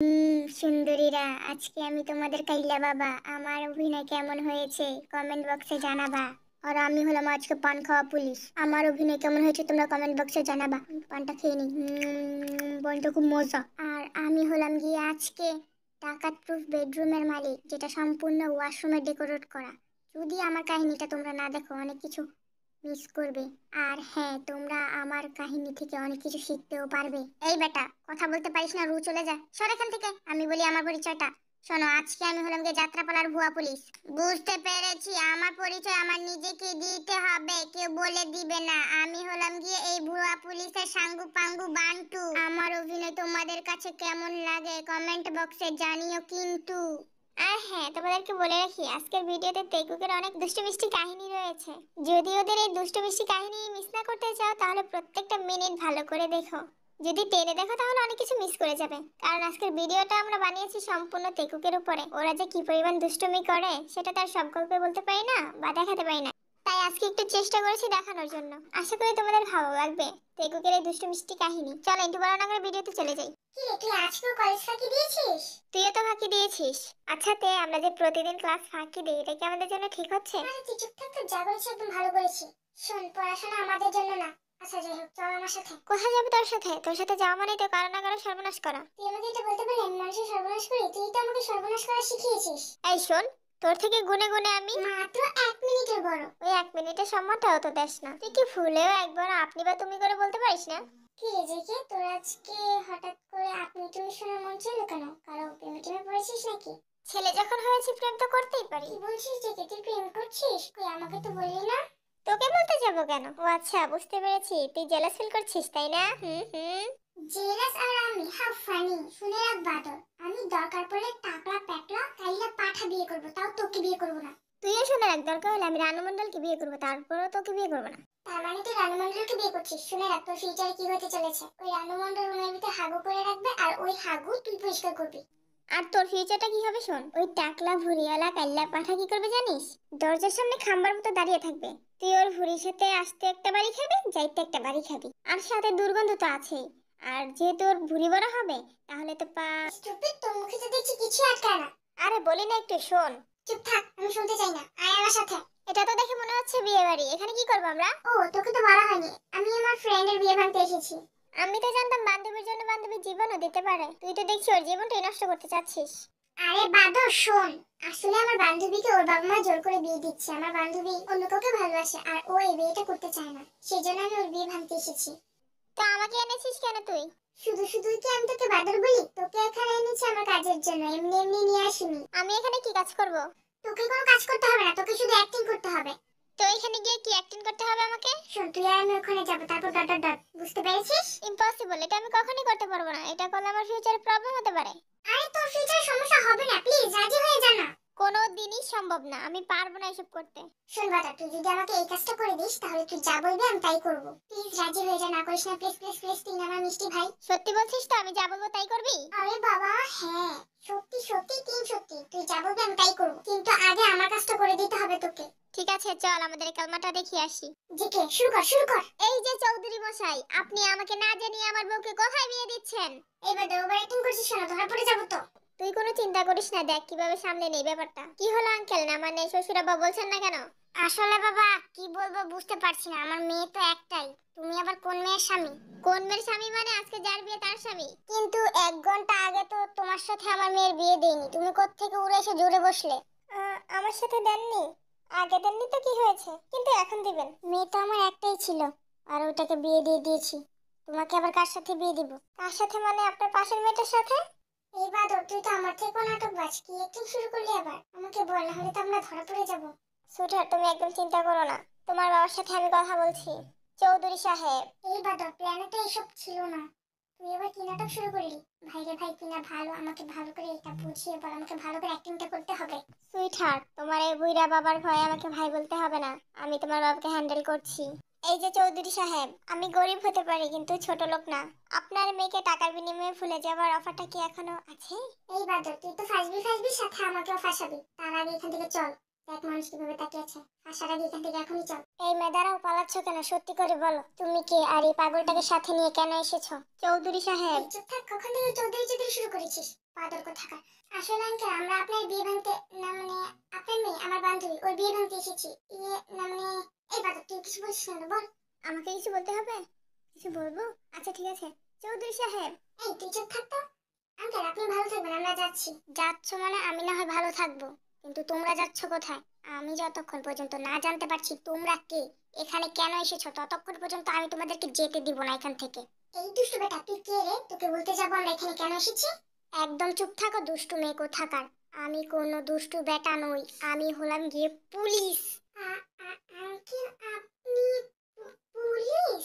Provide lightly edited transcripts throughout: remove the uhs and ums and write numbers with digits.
সুন্দরীরা, আজকে আমি তোমাদের কাইলা বাবা। আমার অভিনয় কেমন হয়েছে কমেন্ট বক্সে জানাবা। আর আমি হলাম আজকে পান খাওয়া পুলিশ। আমার অভিনয় কেমন হয়েছে তোমরা কমেন্ট বক্সে জানাবা। পানটা খেয়ে নি, পানটা খুব মজা। আর আমি হলাম গিয়ে আজকে ডাকাত প্রুফ বেডরুমের মালিক, যেটা সম্পূর্ণ ওয়াশরুমে ডেকোরেট করা। যদি আমার কাহিনীটা তোমরা না দেখো অনেক কিছু মিস করবে। আর হ্যাঁ, তোমরা আমার কাহিনী থেকে অনেক কিছু শিখতেও পারবে। এই বেটা, কথা বলতে পারিস না? রু চলে যা, সর এখান থেকে। আমি বলি আমার পরিচয়টা শোনো। আজকে আমি হলাম গিয়ে যাত্রাপালার ভুয়া পুলিশ। বুঝতে পেরেছি, আমার পরিচয় আমার নিজেকে দিতে হবে, কেউ বলে দিবে না। আমি হলাম গিয়ে এই ভুয়া পুলিশের সাঙ্গু পাঙ্গু বান্টু। আমার অভিনয় তোমাদের কাছে কেমন লাগে কমেন্ট বক্সে জানিও কিন্তু। আর হ্যাঁ, তোমাদেরকে বলে রাখি, আজকের ভিডিওতে তেকুকের অনেক দুষ্টু মিষ্টি কাহিনী রয়েছে। যদি ওদের এই দুষ্টু মিষ্টি কাহিনী মিস না করতে চাও তাহলে প্রত্যেকটা মিনিট ভালো করে দেখো। যদি টেনে দেখো তাহলে অনেক কিছু মিস করে যাবে। কারণ আজকের ভিডিওটা আমরা বানিয়েছি সম্পূর্ণ তেকুকের উপরে। ওরা যে কি পরিমাণ দুষ্টুমি করে সেটা তার সব গল্পে বলতে পারি না বা দেখাতে পারি না। তাই আজকে একটু চেষ্টা করেছি দেখানোর জন্য। আশা করি তোমাদের ভালো লাগবে তেকুকের এই দুষ্টু মিষ্টি কাহিনী। চলো একটু বড় না করে ভিডিওতে চলে যাই। কি রে, তুই আজকেও কলেজ ফাঁকি দিয়েছিস? তুইও তো ফাঁকি দিয়েছিস। আচ্ছা তে, আমরা যে প্রতিদিন ক্লাস ফাঁকি দিই, এটা কি আমাদের জন্য ঠিক হচ্ছে? আরে তুই চুপ থাক তো, যা করেছিস একদম ভালো করেছিস। শোন, পড়াশোনা আমাদের জন্য না। আচ্ছা যাই হোক, চল আমার সাথে। কোথায় যাবে তোর সাথে? তোর সাথে যাওয়া মানেই তো কারো না কারো সর্বনাশ করা। তুই আমাকে এটা বলতে পারলি আমি মানুষের সর্বনাশ করি? তুই তো আমাকে সর্বনাশ করা শিখিয়েছিস। এই শোন, তোর থেকে গুনে গুনে আমি মাত্র 1 মিনিটের বড়। ওই 1 মিনিটের সম্মানটাও তো দেশ না। তুই কি ভুলেও একবার আপনি বা তুমি করে বলতে পারিস না? কি রে জেকে, তোর আজকে হঠাৎ করে আপনি তুমি শোনার মন চাইলো কেন? কারো প্রেমে টেমে পড়েছিস নাকি? ছেলে যখন হয়েছে প্রেম তো করতেই পারি। কি বলছিস জেকে, তুই প্রেম করছিস? কই আমাকে তো বললি না। তোকে বলতে যাবো কেন? ও আচ্ছা, বুঝতে পেরেছি, তুই জেলাস ফিল করছিস তাই না? জেলাস আর আমি? How funny. শুনে রাখ বাদর, আমি দরকার পড়লে টাকলা প্যাকলা কাইলা পাঠা বিয়ে করব, তাও তোকে বিয়ে করব না। তুইও শুনে রাখ, দরকার হলে আমি রানু মণ্ডলকে বিয়ে করব, তারপরেও তোকে বিয়ে করব না। তার মানে তুই রানু মণ্ডলকে বিয়ে করছিস? শুনে রাখ, তোর ফিউচারে কি হতে চলেছে। ওই রানু মণ্ডল রুমের ভিতরে হাগু করে রাখবে আর ওই হাগু তুই পরিষ্কার করবি। আর তোর ফিউচারটা কি হবে শোন। ওই টাকলা ভুরিয়ালা কাইল্লা পাঠা কি করবে জানিস? দরজার সামনে খাম্বার মতো দাঁড়িয়ে থাকবে। তুই ওর ভুরির সাথে আসতে একটা বাড়ি খাবি, যাইতে একটা বাড়ি খাবি। আর সাথে দুর্গন্ধ তো আছেই। আর যেহেতু ওর ভুরি বড় হবে তাহলে তো স্টুপিড, তোর মুখে তো দেখছি কিছু আটকায় না। আরে বলি না একটু শোন। চুপ থাক, আমি শুনতে চাই না। আয় আমার সাথে। এটা তো দেখে মনে হচ্ছে বিয়ে বাড়ি। এখানে কি করব আমরা? ও, তোকে তো বলা হয়নি, আমি আমার ফ্রেন্ডের বিয়ে ভাঙতে এসেছি। আমি তো জানতাম বান্ধবীর জন্য বান্ধবীর জীবনও দিতে পারে। তুই তো দেখছি ওর জীবনটাই নষ্ট করতে চাচ্ছিস। আরে বাদর শোন, আসলে আমার বান্ধবীকে ওর বাবা মা জোর করে বিয়ে দিচ্ছে। আমার বান্ধবী অন্য কাউকে ভালোবাসে আর ও এই বিয়েটা করতে চায় না, সেজন্য আমি ওর বিয়ে ভাঙতে এসেছি। তা আমাকে এনেছিস কেন তুই? শুধু শুধু কি আমি তোকে বাদর বলি? তোকে এখানে এনেছি আমার কাজের জন্য, এমনি এমনি নিয়ে আসিনি। আমি এখানে কি কাজ করব? তোকে কোনো কাজ করতে হবে না, তোকে শুধু অ্যাক্টিং করতে হবে। তো এখানে গিয়ে কি অ্যাক্টিং করতে হবে আমাকে? শোন, তুই আর আমি ওখানে যাব, তারপর ডট ডট ডট, বুঝতে পেরেছিস? ইম্পসিবল, এটা আমি কখনোই করতে পারবো না। এটা করলে আমার ফিউচারে প্রবলেম হতে পারে। আরে তোর ফিউচারে সমস্যা হবে না, প্লিজ রাজি হয়ে যা না। কোনো দিনই সম্ভব না, আমি পারবো না এসব করতে। শোন বাটা, তুই যদি আমাকে এই কাজটা করে দিস তাহলে তুই যা বলবি আমি তাই করব। প্লিজ রাজি হয়ে যা, না করিস না, প্লিজ প্লিজ প্লিজ। তুই আমার মিষ্টি ভাই। সত্যি বলছিস তো? আমি যা বলবো তাই করবি? আরে বাবা হ্যাঁ, সত্যি সত্যি তিন সত্যি। তুই যা বলবি আমি তাই করব, কিন্তু আগে আমার কাজটা করে দিতে হবে তোকে। ঠিক আছে চল, আমাদের কালমাটা দেখিয়ে আসি। জিকে শুরু কর শুরু কর। এই যে চৌধুরী মশাই, আপনি আমাকে না জানিয়ে আমার বউকে কোথায় বিয়ে দিচ্ছেন? এবার ওভার অ্যাক্টিং করছিস না, ধরা পড়ে যাব তো। তুই কোনো চিন্তা করিস না, দেখ কিভাবে সামনে নেই ব্যাপারটা। কি হলো আঙ্কেল, না মানে শ্বশুরাব্বা বলছেন না কেন? আসলে বাবা কি বলবো বুঝতে পারছি না, আমার মেয়ে তো একটাই। তুমি আবার কোন মেয়ের স্বামী? কোন মেয়ের স্বামী মানে আজকে যার বিয়ে তার স্বামী। কিন্তু 1 ঘন্টা আগে তো তোমার সাথে আমার মেয়ের বিয়ে দেইনি, তুমি কোত্থেকে উড়ে এসে জুড়ে বসলে? আমার সাথে দেননি? আগে দেননি তো কি হয়েছে, কিন্তু এখন দিবেন। মেয়ে তো আমার একটাই ছিল আর ওটাকে বিয়ে দিয়ে দিয়েছি। তোমাকে আবার কার সাথে বিয়ে দিব? কার সাথে মানে আপনার পাশের মেয়েটার সাথে। এই বাদর, তুই তো আমার থেকে নাটকবাজ। কি একটু শুরু করলি আবার? আমাকে বল, না হলে তো আমরা ধরা পড়ে যাব। সুইটার, তুমি একদম চিন্তা করো না, তোমার বাবার সাথে আমি কথা বলছি। চৌধুরী সাহেব। এই বাদর, প্ল্যানে তো এসব ছিল না। তুই এবার কি নাটক শুরু করলি? ভাই রে ভাই, তুই না ভালো, আমাকে ভালো করে এটা বুঝিয়ে বল, আমাকে ভালো করে অ্যাক্টিংটা করতে হবে। সুইটহার্ট, তোমার এই বুইড়া বাবার ভয়ে আমাকে ভাই বলতে হবে না, আমি তোমার বাবাকে হ্যান্ডেল করছি। এই যে চৌধুরী সাহেব, আমি গরিব হতে পারি কিন্তু ছোট লোক না। আপনার মেয়েকে টাকার বিনিময়ে ভুলে যাওয়ার অফারটা কি এখনো আছে? এই বাদর, তুই তো ফাঁসবি ফাঁসবি, সাথে আমাকেও ফাঁসাবি। তার আগে এখান থেকে চল, দেখ মানুষ কিভাবে তাকিয়ে আছে। ফাঁসার আগে এখান থেকে এখনই চল। এই মেয়ে দাঁড়াও, পালাচ্ছ কেন? সত্যি করে বলো, তুমি কে আর এই পাগলটাকে সাথে নিয়ে কেন এসেছো? চৌধুরী সাহেব। চুপ থাক, কখন থেকে চৌধুরী চৌধুরী শুরু করেছিস? বাদর কোথাকার। আসলে আঙ্কেল আমরা আপনার বিয়ে ভাঙতে না মানে আপনার মেয়ে আমার বান্ধবী ওর বিয়ে ভাঙতে এসেছি। না মানে এই বাদর তুই কিছু বলছিস না বল। আমাকে কিছু বলতে হবে? কিছু বলবো? আচ্ছা ঠিক আছে। চৌধুরী সাহেব এই তুই চুপ থাক তো। আঙ্কেল আপনি ভালো থাকবেন আমরা যাচ্ছি। যাচ্ছ মানে আমি না হয় ভালো থাকবো, কিন্তু তোমরা যাচ্ছ কোথায়? আমি যতক্ষণ পর্যন্ত না জানতে পারছি তোমরা কে, এখানে কেন এসেছো, ততক্ষণ পর্যন্ত আমি তোমাদেরকে যেতে দিব না এখান থেকে। এই দুষ্টু বেটা তুই কে রে? তোকে বলতে যাবো আমরা এখানে কেন এসেছি। একদম চুপ থাকো দুষ্টু মেয়ে কোথাকার। আমি কোনো দুষ্টু বেটা নই, আমি হলাম গিয়ে পুলিশ। আঙ্কেল আপনি পুলিশ?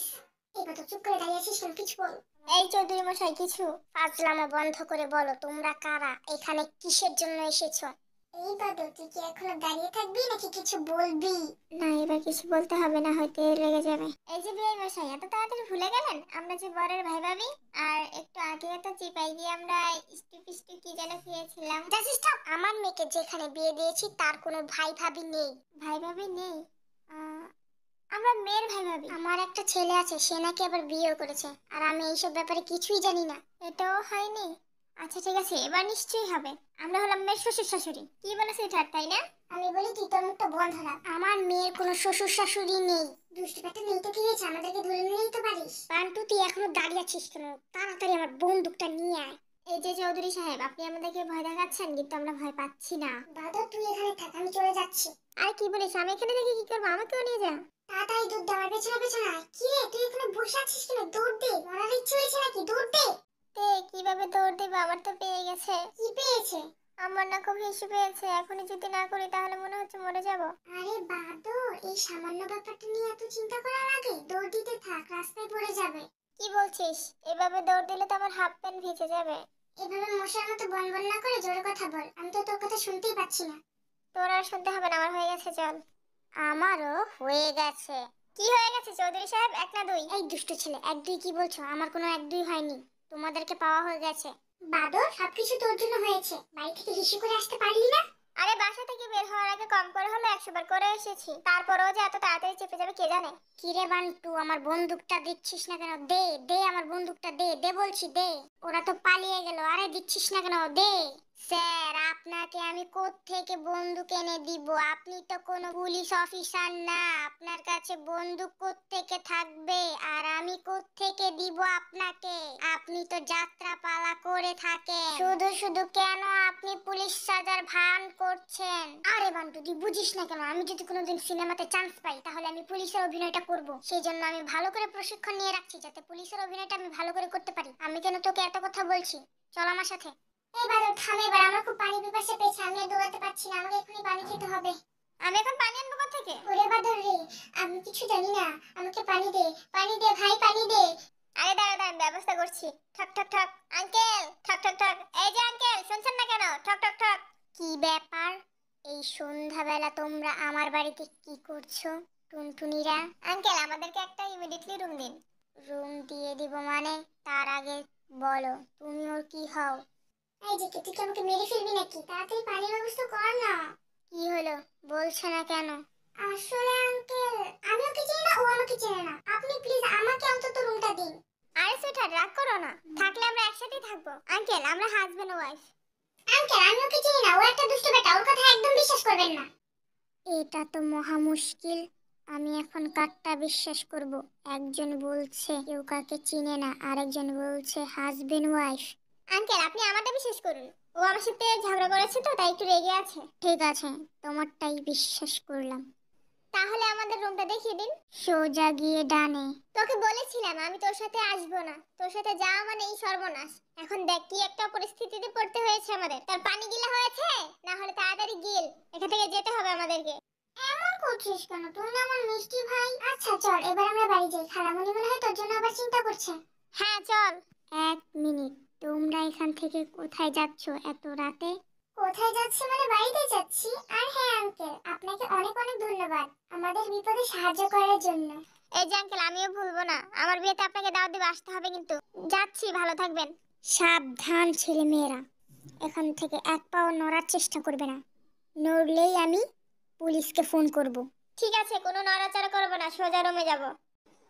এবার তো চুপ করে দাঁড়িয়ে আছিস কেন, কিছু বল। এই চৌধুরী মশাই কিছু ফাজলামো বন্ধ করে বলো, তোমরা কারা, এখানে কিসের জন্য এসেছো? এই বাদর তুই কি এখনো দাঁড়িয়ে থাকবি নাকি কিছু বলবি? না এবার কিছু বলতে হবে না, হয়তো লেগে যাবে। এই যে বিয়ে মশাই এত তাড়াতাড়ি ভুলে গেলেন আমরা যে বরের ভাই ভাবি, আর একটু আগে তো চিপাই গিয়ে আমরা স্টু কি যেন খেয়েছিলাম। জানিস তো আমার মেয়েকে যেখানে বিয়ে দিয়েছি তার কোনো ভাই ভাবি নেই। ভাই ভাবি নেই? আমরা মেয়ের ভাই ভাবি। আমার একটা ছেলে আছে সে নাকি আবার বিয়েও করেছে, আর আমি এইসব ব্যাপারে কিছুই জানি না। এটাও হয়নি? আচ্ছা ঠিক আছে এবার নিশ্চয়ই হবে। আমরা হলাম মেয়ের শ্বশুর শাশুড়ি। কি বলেছে এটা তাই না? আমি বলি তুই তোর মুখটা বন্ধ রাখ। আমার মেয়ের কোনো শ্বশুর শাশুড়ি নেই। দুষ্টু বেটা নেই তো কি হয়েছে, আমাদেরকে ধরে নিয়েই তো পারিস। পান্টু তুই এখনো দাঁড়িয়ে আছিস কেন? তাড়াতাড়ি আমার বন্দুকটা নিয়ে আয়। এই যে চৌধুরী সাহেব আপনি আমাদেরকে ভয় দেখাচ্ছেন, কিন্তু আমরা ভয় পাচ্ছি না। দাদা তুই এখানে থাক আমি চলে যাচ্ছি। আর কি বলিস, আমি এখানে থেকে কি করবো, আমাকেও নিয়ে যা। তাড়াতাড়ি দৌড় দে, আমার পেছনে পেছনে আয়। কি রে তুই এখানে বসে আছিস কেন, দৌড় দে, মরার ইচ্ছে হয়েছে নাকি, দৌড় দে। কিভাবে দৌড় দেব, আমার তো পেয়ে গেছে। কি পেয়েছে? আমার না খুব হিসু পেয়েছে, এখনই যদি না করি তাহলে মনে হচ্ছে মরে যাব। আরে বাদর এই সামান্য ব্যাপারটা নিয়ে এত চিন্তা করার আগে দৌড় দিতে থাক, রাস্তায় পড়ে যাবে। কি বলছিস? এভাবে দৌড় দিলে তো আমার হাফ প্যান্ট ভিজে যাবে। এভাবে মশার মতো বনবন না করে জোরে কথা বল, আমি তো তোর কথা শুনতেই পাচ্ছি না। তোর আর শুনতে হবে না, আমার হয়ে গেছে চল। আমারও হয়ে গেছে। কি হয়ে গেছে চৌধুরী সাহেব, এক না দুই? এই দুষ্টু ছেলে এক দুই কি বলছো, আমার কোনো এক দুই হয়নি, তোমাদেরকে পাওয়া হয়ে গেছে। বাদর সবকিছু তোর জন্য হয়েছে, বাড়ি থেকে হিসু করে আসতে পারলি না? আরে বাসা থেকে বের হওয়ার আগে কম করে হলো 100 বার করে এসেছি, তারপরেও যে এত তাড়াতাড়ি চেপে যাবে কে জানে। কি রে বান্টু আমার বন্দুকটা দিচ্ছিস না কেন, দে দে আমার বন্দুকটা দে, দে বলছি দে। ওরা তো পালিয়ে গেল, আরে দিচ্ছিস না কেন, দে। স্যার আপনাকে আমি কোত্থেকে বন্দুক এনে দিব, আপনি তো কোনো পুলিশ অফিসার না, আপনার কাছে বন্দুক কোত্থেকে থাকবে, আর আমি কোত্থেকে দিব আপনাকে, আপনি তো যাত্রাপালা করে থাকেন, শুধু শুধু কেন আপনি পুলিশ সাজার ভান করছেন? আরে বান্টু তুই বুঝিস না কেন, আমি যদি কোনোদিন সিনেমাতে চান্স পাই তাহলে আমি পুলিশের অভিনয়টা করব, সেই জন্য আমি ভালো করে প্রশিক্ষণ নিয়ে রাখছি যাতে পুলিশের অভিনয়টা আমি ভালো করে করতে পারি। আমি কেন তোকে এত কথা বলছি, চল আমার সাথে। এবার থাম, এবার আমার খুব পানি পিপাসা পেয়েছে, আমি আর দৌড়াতে পারছি না, আমাকে এখনই পানি খেতে হবে। আমি এখন পানি আনবো কোথা থেকে? ওরে বাদর রে আমি কিছু জানি না, আমাকে পানি দে, পানি দে ভাই পানি দে। আরে দাঁড়া দাঁড়া ব্যবস্থা করছি। ঠক ঠক ঠক আঙ্কেল, ঠক ঠক ঠক। এই যে আঙ্কেল শুনছেন না কেন, ঠক ঠক ঠক। কি ব্যাপার এই সন্ধ্যাবেলা তোমরা আমার বাড়িতে কি করছো টুনটুনিরা? আঙ্কেল আমাদেরকে একটা ইমিডিয়েটলি রুম দিন। রুম দিয়ে দিব মানে? তার আগে বলো তুমি ওর কি হও? এই যে তুই কি আমাকে মেরে ফেলবি নাকি, তাড়াতাড়ি পানির ব্যবস্থা কর না। কি হলো বলছ না কেন? আসলে আঙ্কেল আমি ওকে চিনি না, ও আমাকে চেনে না, আপনি প্লিজ আমাকে অন্তত রুমটা দিন। আরে সুইটহার্ট রাগ করো না, থাকলে আমরা একসাথেই থাকবো। আঙ্কেল আমরা হাজবেন্ড ওয়াইফ। আঙ্কেল আমি ওকে চিনি না, ও একটা দুষ্ট বেটা, ওর কথা একদম বিশ্বাস করবেন না। এটা তো মহা মুশকিল, আমি এখন কারটা বিশ্বাস করব? একজন বলছে কেউ কাকে চিনে না, আরেকজন বলছে হাজবেন্ড ওয়াইফ। আঙ্কেল আপনি আমারটা বিশ্বাস করুন, ও আমার সাথে ঝগড়া করেছে তো তাই একটু রেগে আছে। ঠিক আছে তোমারটাই বিশ্বাস করলাম। তাহলে আমাদের রুমটা দেখিয়ে দিন। সোজা গিয়ে ডানে। তোকে বলেছিলাম আমি তোর সাথে আসবো না, তোর সাথে যাওয়া মানে এই সর্বনাশ। এখন দেখ কি একটা পরিস্থিতিতে পড়তে হয়েছে আমাদের, তার পানি গিলা হয়েছে, না হলে তাড়াতাড়ি গিল, এখান থেকে যেতে হবে আমাদেরকে। এমন করছিস কেন, তুই না আমার মিষ্টি ভাই। আচ্ছা চল এবার আমরা বাড়ি যাই, খালামণি মনে হয় তোর জন্য আবার চিন্তা করছে। হ্যাঁ চল। এক মিনিট, তোমরা এখান থেকে কোথায় যাচ্ছ এত রাতে? কোথায় যাচ্ছি মানে বাড়িতে যাচ্ছি। আর হ্যাঁ আঙ্কেল আপনাকে অনেক অনেক ধন্যবাদ আমাদের বিপদে সাহায্য করার জন্য। এই যে আঙ্কেল আমিও ভুলবো না, আমার বিয়েতে আপনাকে দাওয়াত দিতে আসতে হবে কিন্তু। যাচ্ছি, ভালো থাকবেন। সাবধান ছেলে মেয়েরা, এখান থেকে এক পাও নড়ার চেষ্টা করবে না, নড়লেই আমি পুলিশকে ফোন করব। ঠিক আছে কোনো নড়াচড়া করব না, সোজা রুমে যাব।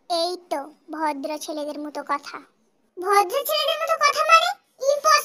এই তো ভদ্র ছেলেদের মতো কথা। ভদ্র ছেলেদের মতো কথা মানে? ইম্পসিবল।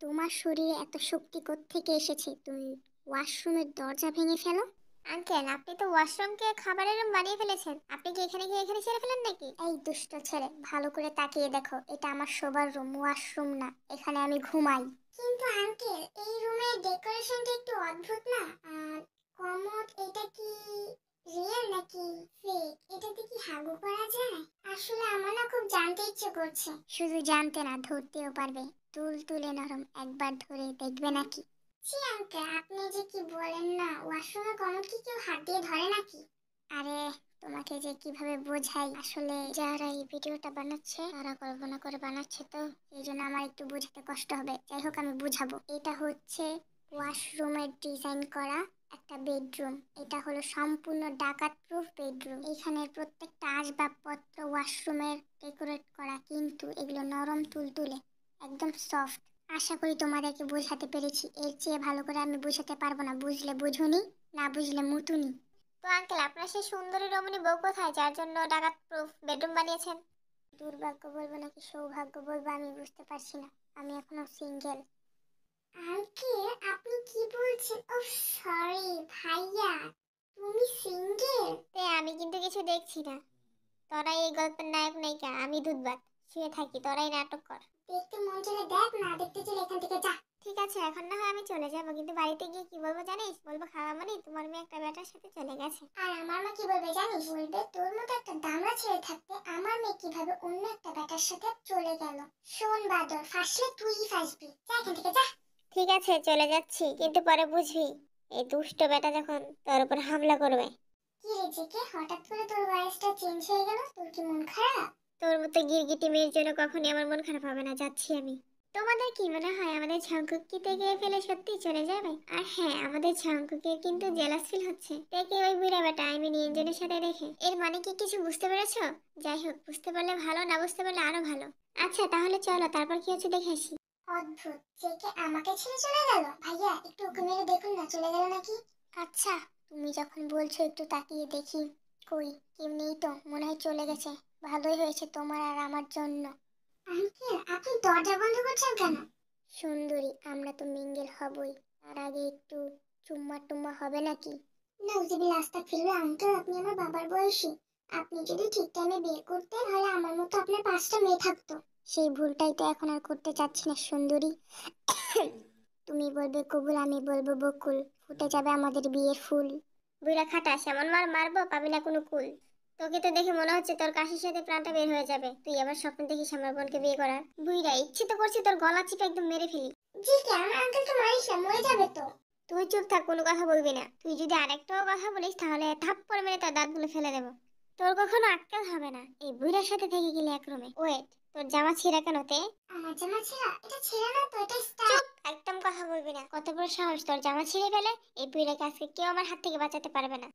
তোমার শরীরে এত শক্তি কোত্থেকে এসেছে তুমি ওয়াশরুমের দরজা ভেঙে ফেলো? আঙ্কেল, আপনি তো ওয়াশরুমকে খাবারের রুম বানিয়ে ফেলেছেন। আপনি কি এখানে গিয়ে এখানে ছেড়ে ফেলেন নাকি? এই দুষ্ট ছেলে, ভালো করে তাকিয়ে দেখো, এটা আমার শোবার রুম, ওয়াশরুম না। এখানে আমি ঘুমাই। কিন্তু আঙ্কেল, এই রুমের ডেকোরেশনটা একটু অদ্ভুত না? আর কমোড, এটা কি রিয়েল নাকি ফেক? এটাতে কি হাগু করা যায়? আসলে আমার না খুব জানতে ইচ্ছে করছে। শুধু জানতে না, ধরতেও পারবে। তুলে নরম, একবার ধরে দেখবে নাকি? জি আঙ্কেল, আপনি যে কি বলেন না, ওয়াশরুমে কমোড কি কেউ হাত দিয়ে ধরে নাকি? আরে, তোমাকে যে কিভাবে বোঝাই, আসলে যারা এই ভিডিওটা বানাচ্ছে তারা কল্পনা করে বানাচ্ছে, তো এই জন্য আমার একটু বোঝাতে কষ্ট হবে। যাই হোক, আমি বুঝাবো। এটা হচ্ছে ওয়াশরুমের ডিজাইন করা একটা বেডরুম। এটা হলো সম্পূর্ণ ডাকাত প্রুফ বেডরুম। এখানের প্রত্যেকটা আসবাবপত্র ওয়াশরুমের ডেকোরেট করা, কিন্তু এগুলো নরম তুলতুলে, একদম সফট। আশা করি তোমাদেরকে বোঝাতে পেরেছি। এর চেয়ে ভালো করে আমি বোঝাতে পারবো না। বুঝলে বুঝুনি, না বুঝলে মুতুনি। তো আঙ্কেল, আপনার সেই সুন্দরী রমণী বউ কোথায়, যার জন্য ডাকাত প্রুফ বেডরুম বানিয়েছেন? দুর্ভাগ্য বলবো নাকি সৌভাগ্য বলবো আমি বুঝতে পারছি না। আমি এখনো সিঙ্গেল। আঙ্কেল, আপনি কি বলছেন? ও সরি ভাইয়া, তুমি সিঙ্গেল? আমি কিন্তু কিছু দেখছি না। তোরাই এই গল্পের নায়ক নায়িকা, আমি দুধবাত শুয়ে থাকি, তোরাই নাটক কর। দেখতে মন চলে দেখ, না দেখতে চলে এখান থেকে যা। ঠিক আছে, এখন না হয় আমি চলে যাবো, কিন্তু বাড়িতে গিয়ে কি বলবো জানিস? বলবো খাওয়া মানে তোমার মেয়ে একটা বেটার সাথে চলে গেছে। আর আমার মা কি বলবে জানিস? বলবে তোর মতো একটা দামড়া ছেলে থাকতে আমার মেয়ে কিভাবে অন্য একটা বেটার সাথে চলে গেল। শোন বাদর, ফাঁসলে তুই ফাঁসবি, যা এখান থেকে যা। ঠিক আছে, চলে যাচ্ছি, কিন্তু পরে বুঝবি এই দুষ্ট বেটা যখন তোর উপর হামলা করবে। কি রে জেকে, হঠাৎ করে তোর ভয়েসটা চেঞ্জ হয়ে গেল? তোর কি মন খারাপ? তোর মতো গিরগিটি মেয়ের জন্য কখনই আমার মন খারাপ হবে না। যাচ্ছি আমি। তোমাদের কি মনে হয় আমাদের ঝাঙ্কুক কি থেকে ফেলে সত্যি চলে যাবে? আর হ্যাঁ, আমাদের ঝাঙ্কুকের কিন্তু জেলাস ফিল হচ্ছে দেখে ওই বুড়া বেটা আই মিন ইঞ্জনের সাথে দেখে। এর মানে কি কিছু বুঝতে পেরেছো? যাই হোক, বুঝতে পারলে ভালো, না বুঝতে পারলে আরো ভালো। আচ্ছা তাহলে চলো, তারপর কি হচ্ছে দেখে আসি। অদ্ভুত, জেকে আমাকে ছেড়ে চলে গেল। ভাইয়া একটু ওকে মেরে দেখুন না, চলে গেল নাকি? আচ্ছা, তুমি যখন বলছো একটু তাকিয়ে দেখি। কই, কেউ নেই তো, মনে হয় চলে গেছে। ভালোই হয়েছে তোমার আর আমার জন্য। আঙ্কেল, আপনি দরজা বন্ধ করছেন কেন? সুন্দরী, আমরা তো মিঙ্গেল হবই, তার আগে একটু চুম্মা টুম্মা হবে নাকি? নাউজিবিল্লাহ, আস্তাগফিরুল্লাহ। আঙ্কেল, আপনি আমার বাবার বয়সী। আপনি যদি ঠিক টাইমে বিয়ে করতেন, তাহলে আমার মতো আপনার 5টা মেয়ে থাকতো। সেই ভুলটাই তো এখন আর করতে চাচ্ছি না সুন্দরী। তুমি বলবে কবুল, আমি বলবো বকুল, ফুটে যাবে আমাদের বিয়ের ফুল। বুইড়া খাটাস, এমন মারবো পাবি না কোনো কুল। তোকে তো দেখে মনে হচ্ছে তোর কাশির সাথে প্রাণটা বের হয়ে যাবে। তুই আবার স্বপ্ন দেখিস আমার বোনকে বিয়ে করার। বুইড়া, ইচ্ছে তো করছি তোর গলা চিপে একদম মেরে ফেলি। জি কে, আমার আঙ্কেলকে মারিস না, মরে যাবে তো। তুই চুপ থাক, কোনো কথা বলবি না। তুই যদি আরেকটাও কথা বলিস তাহলে থাপ্পড় মেরে তোর দাঁতগুলো ফেলে দেবো। তোর কখনো আক্কেল হবে না এই বুইড়ার সাথে থেকে গেলে এক রুমে। ওয়েট, তোর জামা ছিঁড়া কেন তে? আমার জামা ছিঁড়া? এটা ছিঁড়া না তো, এটা স্টাইল। একদম কথা বলবি না। কত বড় সাহস তোর জামা ছিঁড়ে ফেলে? এই বুইড়াকে আজকে কেউ আমার হাত থেকে বাঁচাতে পারবে না।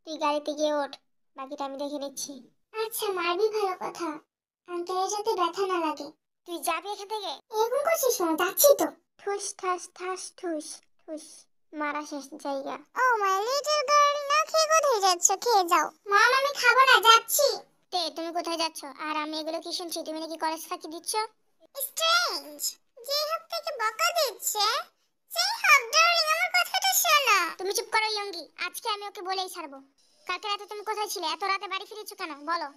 তুই গাড়িতে গিয়ে ওঠ, বাকিটা আমি দেখে নিচ্ছি। আচ্ছা, মারবি, ভালো কথা। আঙ্কেলের যাতে ব্যথা না লাগে। তুই যাবি এখান থেকে? এরকম করছিস কেন? যাচ্ছি তো। ঠুস ঠাস ঠাস ঠুস ঠুস, মারা শেষ জায়গা। ও মাই লিটল গার্ল, না খেয়ে কোথায় যাচ্ছ? খেয়ে যাও। মম, আমি খাবো না, যাচ্ছি। তুমি কোথায় যাচ্ছ? আর আমি এগুলো কি শুনছি? তুমি নাকি কলেজ ফাঁকি দিচ্ছ? স্ট্রেঞ্জ, যে হাত থেকে বকা দিচ্ছে। সেই হাত, ডার্লিং, আমার কথাটা শোনো। তুমি চুপ করো ইয়ঙ্গি, আজকে আমি ওকে বলেই ছাড়বো। কালকে রাতে তুমি কোথায় ছিলে? এত রাতে বাড়ি ফিরেছো কেন বলো?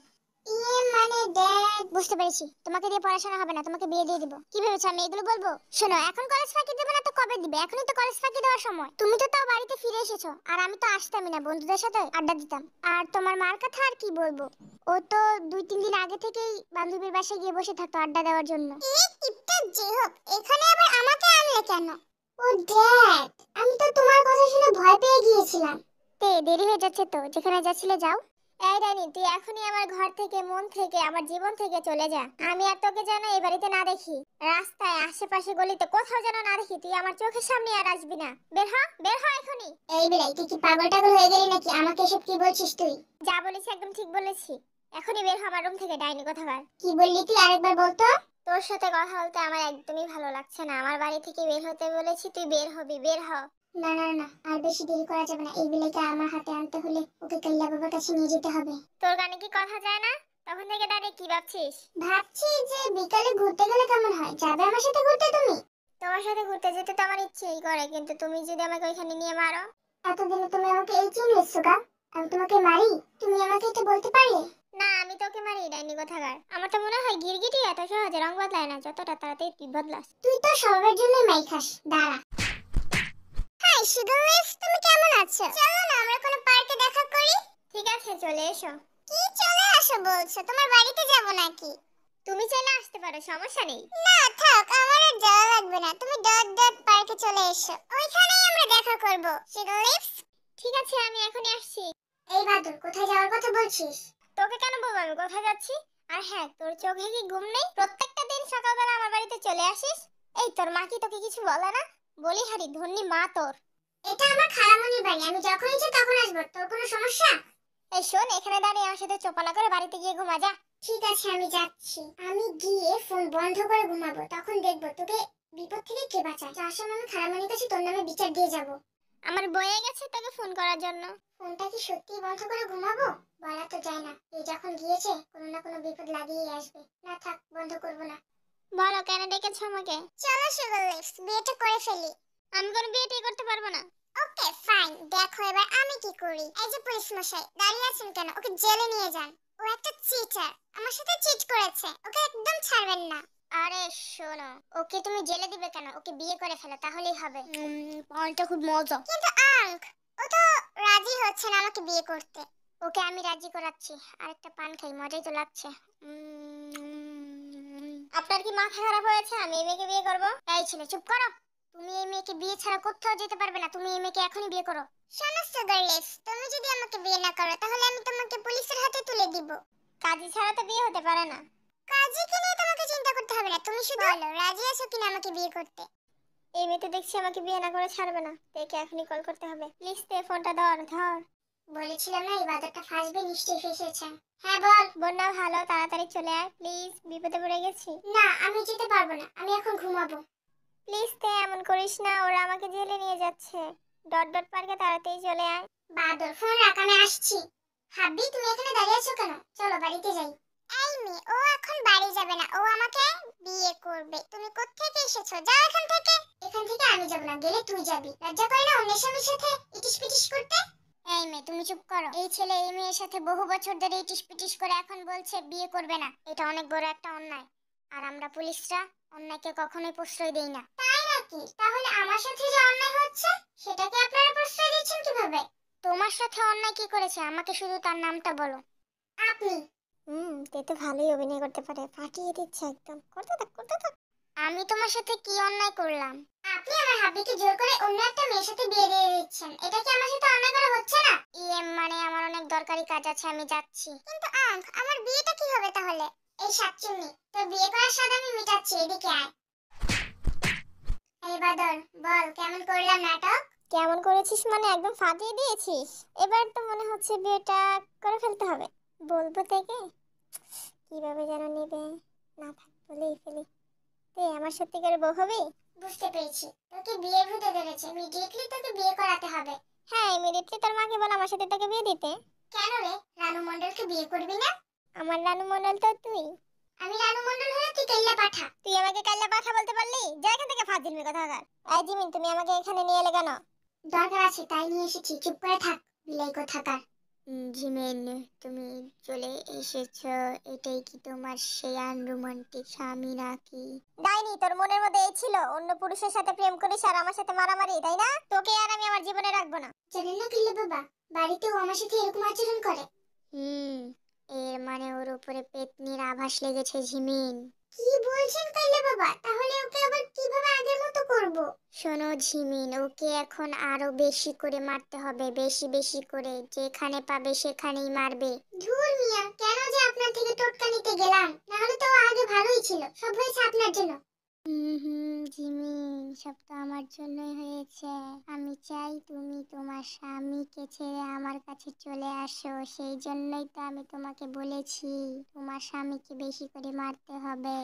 মানে ড্যাড, বুঝতে পেরেছি। তোমাকে দিয়ে পড়াশোনা হবে না, তোমাকে বিয়ে দিয়ে দিব। কি ভেবেছো আমি এগুলো বলবো? শোনো, এখন কলেজ ফাঁকি দেবে না তো কবে দিবে? এখনই তো কলেজ ফাঁকি দেওয়ার সময়। তুমি তো তাও বাড়িতে ফিরে এসেছো, আর আমি তো আসতামই না, বন্ধুদের সাথে আড্ডা দিতাম। আর তোমার মার কথা আর কি বলবো, ও তো 2-3 দিন আগে থেকেই বান্ধবীর বাসায় গিয়ে বসে থাকতো আড্ডা দেওয়ার জন্য। এই কিপটা যে হোক, এখানে আবার আমাকে আনলে কেন? ও ড্যাড, আমি তো তোমার কথা শুনে ভয় পেয়ে গিয়েছিলাম। দেরি হয়ে যাচ্ছে তো, যেখানে যাচ্ছিলে যাও। এই রানী, তুই এখনই আমার ঘর থেকে, মন থেকে, আমার জীবন থেকে চলে যা। আমি আর তোকে যেন এই বাড়িতে না দেখি। রাস্তায়, আশেপাশে, গলিতে, কোথাও যেন না দেখি। তুই আমার চোখের সামনে আর আসবি না। বের হ, বের হ এখনই। এই বেলাই, তুই কি পাগল টাগল হয়ে গেলি নাকি? আমাকে এসব কি বলছিস তুই? যা বলেছি একদম ঠিক বলেছি। এখনই বের হ আমার রুম থেকে, ডাইনি কোথাকার। কি বললি তুই? আরেকবার বল তো। তোর সাথে কথা বলতে আমার একদমই ভালো লাগছে না। আমার বাড়ি থেকে বের হতে বলেছি, তুই বের হবি, বের হ। না না না, আর বেশি দেরি করা যাবে না। এই বিলাইকে আমার হাতে আনতে হলে ওকে কাল্লা বাবার কাছে নিয়ে যেতে হবে। তোর কানে কি কথা যায় না? তখন থেকে দাঁড়িয়ে কি ভাবছিস? ভাবছি যে বিকালে ঘুরতে গেলে কেমন হয়। যাবে আমার সাথে ঘুরতে তুমি? তোমার সাথে ঘুরতে যেতে তো আমার ইচ্ছেই করে, কিন্তু তুমি যদি আমাকে ওইখানে নিয়ে মারো। এতদিনে তুমি আমাকে এই চিনলেছো গা? আমি তোমাকে মারি? তুমি আমাকে এটা বলতে পারলে? না, আমি তোকে মারি ডাইনি কোথাকার। আমার তো মনে হয় গিরগিটি এত সহজে রং বদলায় না, যতটা তাড়াতাড়ি তুই বদলাস। তুই তো সবার জন্যই মাই খাস। দাঁড়া। হাই শিডলিস, তুমি কেমন আছো? চলো না আমরা কোনো পার্কে দেখা করি। ঠিক আছে, চলে এসো। কি চলে আসো বলছো? তোমার বাড়িতে যাব নাকি? তুমি চাইলে আসতে পারো, সমস্যা নেই। না থাক, আমার আর যাওয়া লাগবে না। তুমি ডট ডট পার্কে চলে এসো, ওইখানেই আমরা দেখা করব। শিডলিস, ঠিক আছে, আমি এখনই আসছি। এই বাদর, কোথায় যাওয়ার কথা বলছিস? তোকে কেন বলবো আমি কোথায় যাচ্ছি? আর হ্যাঁ, তোর চোখে কি ঘুম নেই? প্রত্যেকটা দিন সকালবেলা আমার বাড়িতে চলে আসিস। এই তোর মা কি তোকে কিছু বলে না? বলি হারি ধন্যি মা তোর। এটা আমার খালামণির বাড়ি, আমি যখন ইচ্ছে তখন আসবো। তোর কোনো সমস্যা? এই শোন, এখানে দাঁড়িয়ে আমার সাথে চোপালা করে বাড়িতে গিয়ে ঘুমা যা। ঠিক আছে, আমি যাচ্ছি। আমি গিয়ে ফোন বন্ধ করে ঘুমাবো, তখন দেখবো তোকে বিপদ থেকে কে বাঁচায়। যার সময় আমি খালামণির কাছে তোর নামে বিচার দিয়ে যাব। আমার বয়ে গেছে তোকে ফোন করার জন্য। ফোনটা কি সত্যি বন্ধ করে ঘুমাবো? বলা তো যায় না, এই যখন গিয়েছে কোনো না কোনো বিপদ লাগিয়েই আসবে। না থাক, বন্ধ করব না। বলো কেন ডেকেছো আমাকে? চলো সুগারলিপস, বিয়েটা করে ফেলি। আমি কোনো বিয়েটাই করতে পারবো না। ওকে ফাইন, দেখো এবার আমি কি করি। এই যে পুলিশ মশাই, দাঁড়িয়ে আছেন কেন? ওকে জেলে নিয়ে যান। ও একটা চিটার, আমার সাথে চিট করেছে, ওকে একদম ছাড়বেন না। আরে শোনো, ওকে তুমি জেলে দিবে কেন? ওকে বিয়ে করে ফেলো, তাহলেই হবে। পয়েন্টটা খুব মজা। কিন্তু আঙ্ক, ও তো রাজি হচ্ছে না আমাকে বিয়ে করতে। ওকে আমি রাজি করাচ্ছি। আরেকটা পান খাই, মজাই তো লাগছে। আপনার কি মাথা খারাপ হয়েছে? আমি এই মেয়েকে বিয়ে করব? এই ছেলে চুপ করো। তুমি এই মেয়েকে বিয়ে ছাড়া কোথাও যেতে পারবে না। তুমি এই মেয়েকে এখনই বিয়ে করো। শোনো সুগারলেস, তুমি যদি আমাকে বিয়ে না করো তাহলে আমি তোমাকে পুলিশের হাতে তুলে দিব। কাজী ছাড়া তো বিয়ে হতে পারে না। কাজীকে নিয়ে তোমাকে চিন্তা করতে হবে না, তুমি শুধু বলো রাজি আছো কিনা আমাকে বিয়ে করতে। এই মেয়ে তো দেখছি আমাকে বিয়ে না করে ছাড়বে না। দেখে এখনই কল করতে হবে। প্লিজ তে ফোনটা ধর ধর। বলেছিলাম না এই বাদরটা ফাঁসবে, নিশ্চয়ই ফেসেছে। হ্যাঁ বল। বন্যা ভালো, তাড়াতাড়ি চলে আয় প্লিজ, বিপদে পড়ে গেছি। না আমি যেতে পারবো না, আমি এখন ঘুমাবো। প্লিজ তে এমন করিস না, ওরা আমাকে জেলে নিয়ে যাচ্ছে। ডট ডট পার্কে তাড়াতাড়ি চলে আয়। বাদর ফোন রাখ, আমি আসছি। হাব্বি তুমি এখানে দাঁড়িয়ে আছো কেন? চলো বাড়িতে যাই। এই মেয়ে, ও এখন বাড়ি যাবে না, ও আমাকে বিয়ে করবে। তুমি কোত্থেকে এসেছো? যাও এখান থেকে। এখান থেকে আমি যাব না, গেলে তুই যাবি। লজ্জা করে না অন্যের স্বামীর সাথে ইটিস পিটিস করতে? এই মেয়ে তুমি চুপ করো। এই ছেলে এই মেয়ের সাথে বহু বছর ধরে ইটিস পিটিস করে এখন বলছে বিয়ে করবে না। এটা অনেক বড় একটা অন্যায়। আর আমরা পুলিশরা অন্যায়কে কখনোই প্রশ্রয় দেই না। তাই নাকি? তাহলে আমার সাথে যে অন্যায় হচ্ছে সেটাকে আপনারা প্রশ্রয় দিচ্ছেন কিভাবে? তোমার সাথে অন্যায় কি করেছে আমাকে শুধু তার নামটা বলো। আপনি। তে তো ভালোই অভিনয় করতে পারে, ফাটিয়ে দিচ্ছে একদম। করতে থাক করতে থাক। আমি তোমার সাথে কি অন্যায় করলাম? আপনি আমার হাবিকে জোর করে অন্য একটা মেয়ের সাথে বিয়ে দিয়ে দিচ্ছেন, এটা কি আমার সাথে অন্যায় করা হচ্ছে না? মানে আমার অনেক দরকারি কাজ আছে, আমি যাচ্ছি। কিন্তু আঙ্ক, আমার বিয়েটা কি হবে তাহলে? এই শাকচুন্নি, তোর বিয়ে করার স্বাদ আমি মিটাচ্ছি, এদিকে আয়। এই বাদর, বল কেমন করলাম নাটক? কেমন করেছিস মানে একদম ফাটিয়ে দিয়েছিস। এবার তো মনে হচ্ছে বিয়েটা করে ফেলতে হবে। বলবো থেকে কিভাবে যেন নেবে, না থাক বলেই ফেলি। আমার সত্যিকারের বউ হবে? বুঝতে পেরেছি, তোকে বিয়ের ভূতে ধরেছে। ইমিডিয়েটলি তোকে বিয়ে করাতে হবে। হ্যাঁ, ইমিডিয়েটলি তোর মাকে বল আমার সাথে তোকে বিয়ে দিতে। কেন রে, রানু মণ্ডলকে বিয়ে করবি না? আমার রানু মণ্ডল তো তুই। আমি রানু মণ্ডল হলে তুই কাইল্লা পাঠা। তুই আমাকে কাইল্লা পাঠা বলতে পারলি? যা এখান থেকে, ফাজিল মেয়ে কোথাকার। এই জিমিন, তুমি আমাকে এখানে নিয়ে এলে কেন? দরকার আছে তাই নিয়ে এসেছি, চুপ করে থাক বিলাই কোথাকার। জিমিন, তুমি চলে এসেছো, এটাই কি তোমার সেই আনরোমান্টিক স্বামী নাকি? ডাইনি, তোর মনের মধ্যে এই ছিল অন্য পুরুষের সাথে প্রেম করিস আর আমার সাথে মারামারি, তাই না? তোকে আর আমি আমার জীবনে রাখবো না। জানেন না কিল্লে বাবা, বাড়িতেও আমার সাথে এরকম আচরণ করে। এর মানে ওর উপরে পেতনির আভাস লেগেছে ঝিমিন। কি বলছেন কাইল্লে বাবা? তাহলে ওকে আবার কিভাবে আগের মতো করব? শোনো ঝিমিন, ওকে এখন আরো বেশি করে মারতে হবে, বেশি বেশি করে। যেখানে পাবে সেখানেই মারবে। ধুর মিয়া, কেন যে আপনার থেকে টোটকা নিতে গেলাম? না হলে তো আগে ভালোই ছিল, সব হয়েছে আপনার জন্য। জিমিন, সব তো আমার জন্যই হয়েছে। আমি চাই তুমি তোমার স্বামীকে ছেড়ে আমার কাছে চলে আসো। সেই জন্যই তো আমি তোমাকে বলেছি তোমার স্বামীকে বেশি করে মারতে হবে।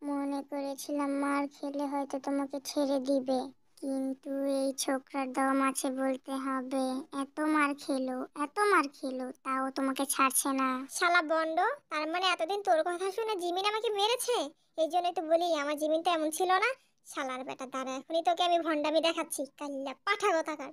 মনে করেছিলাম মার খেলে হয়তো তোমাকে ছেড়ে দিবে, কিন্তু এই ছোকরার দম আছে বলতে হবে। এত মার খেলো, এত মার খেলো, তাও তোমাকে ছাড়ছে না। শালা বন্ড, তার মানে এতদিন তোর কথা শুনে জিমিন আমাকে মেরেছে? এই জন্যই তো বলি আমার জিমিনটা এমন ছিল না শালার বেটা দাঁড়া, এখনই তোকে আমি ভন্ডামি দেখাচ্ছি, কাল্লা পাঠা কোথাকার।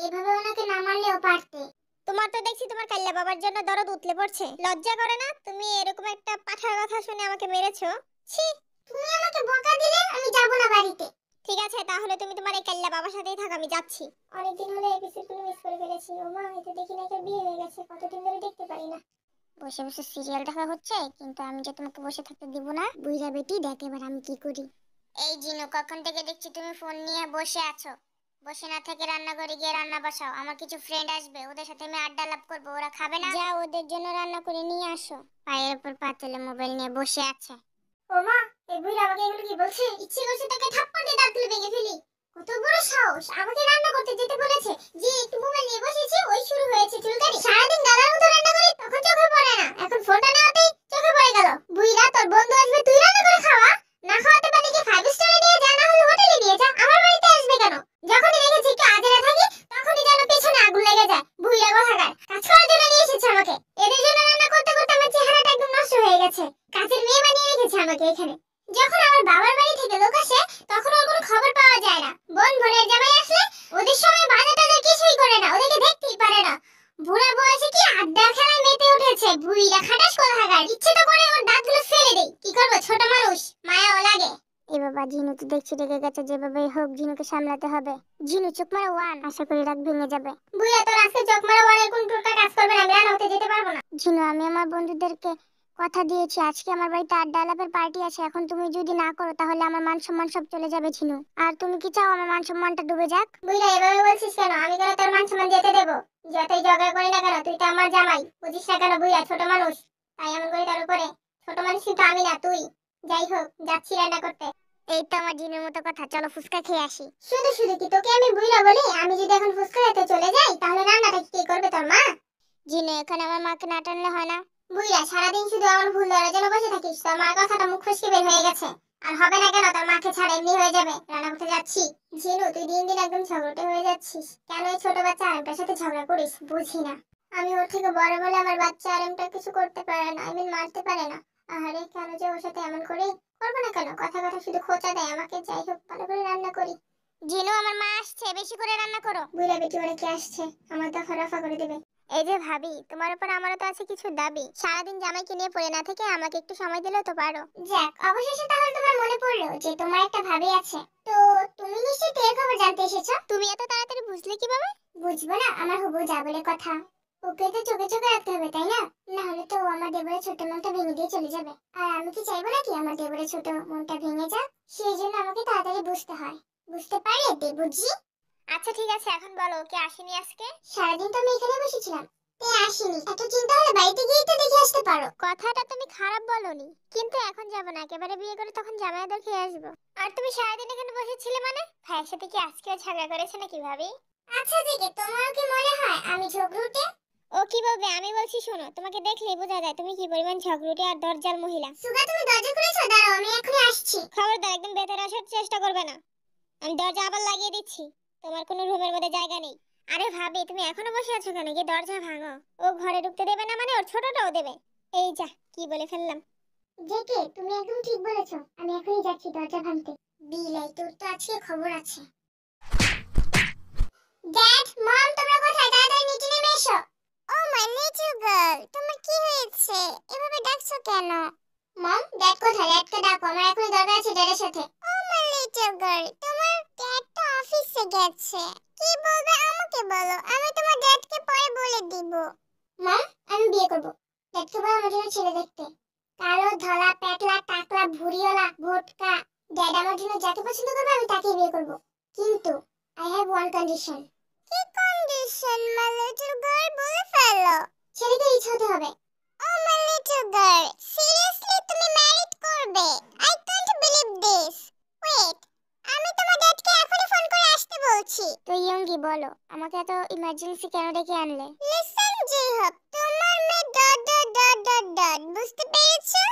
এভাবে ওনাকে না মারলেও পারতে। তোমার তো দেখছি তোমার কাল্লা বাবার জন্য দরদ উতলে পড়ছে, লজ্জা করে না? তুমি এরকম একটা পাঠার কথা শুনে আমাকে মেরেছো। ছি, তুমি আমাকে বকা দিলে আমি যাব না বাড়িতে। ঠিক আছে, তাহলে তুমি তোমার এই কাল্লা বাবার সাথেই থাকো, আমি যাচ্ছি। অনেকদিন হলো এপিসোডগুলো মিস করে ফেলেছি। ও মা, এটা দেখি না, এটা বিয়ে হয়ে গেছে, কতদিন ধরে দেখতে পারি না। বসে বসে সিরিয়াল দেখা হচ্ছে, কিন্তু আমি যে তোমাকে বসে থাকতে দিব না। বুইড়া বেটি, দেখ এবার আমি কি করি। এই জিনু, কখন থেকে দেখছি তুমি ফোন নিয়ে বসে আছো। বসে না থেকে রান্নাঘরে গিয়ে রান্না বসাও। আমার কিছু ফ্রেন্ড আসবে, ওদের সাথে আমি আড্ডা লাভ করবো, ওরা খাবে না? যাও, ওদের জন্য রান্না করে নিয়ে আসো। পায়ের উপর পা তুলে মোবাইল নিয়ে বসে আছে। ও মা, এই বুইড়া আমাকে এগুলো কি বলছে? ইচ্ছে করছে তাকে থাপ্পড় দিয়ে দাঁত তুলে ভেঙে ফেলি। কত বড় সাহস, আমাকে রান্না করতে যেতে বলেছে, যে একটু মোবাইল নিয়ে বসেছি ওই শুরু হয়েছে চুলকানি। সারাদিন দাদার মতো রান্না করি, তখন চোখে পড়ে না, এখন ফোনটা নেওয়াতেই চোখে পড়ে গেল। বুইড়া, তোর বন্ধু আসবে, তুই রান্না করে খাওয়া। না খাওয়াতে পারি কি 5 স্টারে নিয়ে যা, না হলে হোটেলে নিয়ে যা। আমার বাড়িতে আসবে কেন? যখনই দেখেছি একটু আজেরা থাকি, তখনই যেন পেছনে আগুন লেগে যায়। বুইড়া কোথাকার, কাজ করার জন্য নিয়ে এসেছে আমাকে। এদের জন্য রান্না করতে করতে আমার চেহারাটা একদম নষ্ট হয়ে গেছে। কাজের মেয়ে বানিয়ে রেখেছে আমাকে এখানে। যখন আমার বাবার বাড়ি থেকে লোক আসে, তখন ওর কোনো খবর পাওয়া যায় না। বোন বোনের জামাই আসলে ওদের সময় বাজার টাজার কিছুই করে না, ওদেরকে দেখতেই পারে না। বুড়া বয়সে কি আড্ডা খেলায় মেতে উঠেছে। বুইড়া খাটাস কোথাকার, ইচ্ছে তো করে ওর দাঁতগুলো ফেলে দেই। কি করবো, ছোট মানুষ, মায়াও লাগে। এ বাবা, ঝিনু তো দেখছি রেগে গেছে। যেভাবেই হোক ঝিনুকে সামলাতে হবে। ঝিনু, চোখ মারা ওয়ান, আশা করি রাগ ভেঙে যাবে। বুইড়া, তোর আজকে চোখ মারা ওয়ানের কোন টুকটা কাজ করবে না, আমি রান্না হতে যেতে পারবো না। ঝিনু, আমি আমার বন্ধুদেরকে কথা দিয়েছি, আজকে আমার বাড়িতে আড্ডা আলাপের পার্টি আছে। এখন তুমি যদি না করো তাহলে আমার মান সম্মান সব চলে যাবে ঝিনু। আর তুমি কি চাও আমার মান সম্মানটা ডুবে যাক? বুইড়া, এভাবে বলছিস কেন? আমি কেন তোর মান সম্মান যেতে দেব? যতই ঝগড়া করি না কেন, তুই তো আমার জামাই, বুঝিস না কেন? বুইড়া ছোট মানুষ, তাই এমন করি তার উপরে। ছোট মানুষ কিন্তু আমি না, তুই। যাই হোক, যাচ্ছি রান্না করতে। এই তো আমার জিনের মতো কথা, চলো ফুচকা খেয়ে আসি। শুধু শুধু কি তোকে আমি বুইড়া বলি? আমি যদি এখন ফুচকা খেতে চলে যাই, তাহলে রান্নাটা কি করবে তোর মা? জিনে, এখানে আমার মাকে না টানলে হয় না? বুইড়া, সারাদিন শুধু আমার ভুল ধরে যেন বসে থাকিস। তোর মার কথাটা মুখ ফসকে বের হয়ে গেছে। আর হবে না কেন? তোর মাকে ছাড়া এমনি হয়ে যাবে। রান্না করতে যাচ্ছি। জিনু, তুই দিন দিন একদম ঝগড়টে হয়ে যাচ্ছিস। কেন এই ছোট বাচ্চা আরেমটার সাথে ঝগড়া করিস? বুঝি না। আমি ওর থেকে বড় বলে আমার বাচ্চা আরেমটা কিছু করতে পারে না, মারতে পারে না। আরে কেন যে ওর সাথে এমন করি? করবো না কেন? কথা কথা শুধু খোঁচা দেয় আমাকে। যাই হোক, ভালো করে রান্না করি। জিনু, আমার মা আসছে, বেশি করে রান্না করো। বুইড়া বেটি, ওরা কে আসছে? আমার দফা রফা করে দেবে। এই যে ভাবি, তোমার উপর আমারও তো আছে কিছু দাবি। সারাদিন জামাইকে নিয়ে পড়ে না থেকে আমাকে একটু সময় দিলেও তো পারো। যাক, অবশেষে তাহলে তোমার মনে পড়লো যে তোমার একটা ভাবি আছে। তো তুমি নিশ্চয়ই এর খবর জানতে এসেছো। তুমি এত তাড়াতাড়ি বুঝলে কিভাবে? বুঝবো না? আমার হবু যা বলে কথা। ওকে তো চোখে চোখে রাখতে হবে, তাই না? না হলে তো আমার দেবরের ছোট মনটা ভেঙে দিয়ে চলে যাবে। আর আমি কি চাইবো নাকি আমার দেবরের ছোট মনটা ভেঙে যাক? সেই জন্য আমাকে তাড়াতাড়ি বুঝতে হয়। বুঝতে পারলে দেবজি? আচ্ছা ঠিক আছে, এখন বলো, কে আসেনি আজকে? সারাদিন তো আমি এখানে বসেছিলাম, তে আসেনি। এত চিন্তা হলে বাড়িতে গিয়ে তো দেখে আসতে পারো। কথাটা তুমি খারাপ বলনি, কিন্তু এখন যাব না, একেবারে বিয়ে করে তখন জামাইদের খেয়ে আসবো। আর তুমি সারাদিন এখানে বসেছিলে মানে? ভাইয়ের সাথে কি আজকেও ঝগড়া করেছে নাকি ভাবি? আচ্ছা জেগে, তোমার কি মনে হয় আমি ঝগড়ুটে? ও কি বলবে? আমি বলছি শোনো, তোমাকে দেখলেই বোঝা যায় তুমি কি পরিমাণ ঝগড়ুটে আর দরজাল মহিলা। সুগা, তুমি দরজা খুলেছো? দাঁড়াও, আমি এখনই আসছি। খবরদার, একদম ভেতরে আসার চেষ্টা করবে না। আমি দরজা আবার লাগিয়ে দিচ্ছি, তোমার কোনো রুমের মধ্যে জায়গা নেই। আরে ভাবি, তুমি এখনো বসে আছো কেন? গিয়ে দরজা ভাঙো। ও ঘরে ঢুকতে দেবে না মানে ওর ছোটটাও দেবে। এই যা, কি বলে ফেললাম। জেকে, তুমি একদম ঠিক বলেছো। আমি এখনই যাচ্ছি দরজা ভাঙতে। বিলাই, তোর তো আজকে খবর আছে। ড্যাড, মম, তোমরা কোথায়? তাড়াতাড়ি নিচে নেমে এসো। ও মাই লিটল গার্ল, তোমার কি হয়েছে? এভাবে ডাকছো কেন? মম, ড্যাড কোথায়? ড্যাডকে ডাকো, আমার এখনই দরকার আছে ড্যাডের সাথে। ও মাই লিটল গার্ল, তোমার ড্যাড তো অফিসে গেছে। কি বলবে আমাকে বলো, আমি তোমার ড্যাডকে পরে বলে দিব। মম, আমি বিয়ে করব। ড্যাডকে বলো আমার জন্য ছেলে দেখতে। কালো, ধলা, পেটলা, টাকলা, ভুঁড়িওয়ালা, ভোটকা। ড্যাড আমার জন্য যাকে পছন্দ করবে আমি তাকেই বিয়ে করব। কিন্তু I have one condition. কি কন্ডিশন মাই লিটল গার্ল? বলে ফেলো। ছেলেকে রিচ হতে হবে। Oh my little girl, seriously তুমি ম্যারিড করবে? I can't believe this. Wait, আমি তোমার ড্যাডকে এখনই ফোন করে আসতে বলছি। তো ইয়ঙ্গি, বলো আমাকে এত ইমার্জেন্সি কেন ডেকে আনলে? লিসেন জিহব, তোমার মেয়ে dot dot dot dot dot, বুঝতে পেরেছো?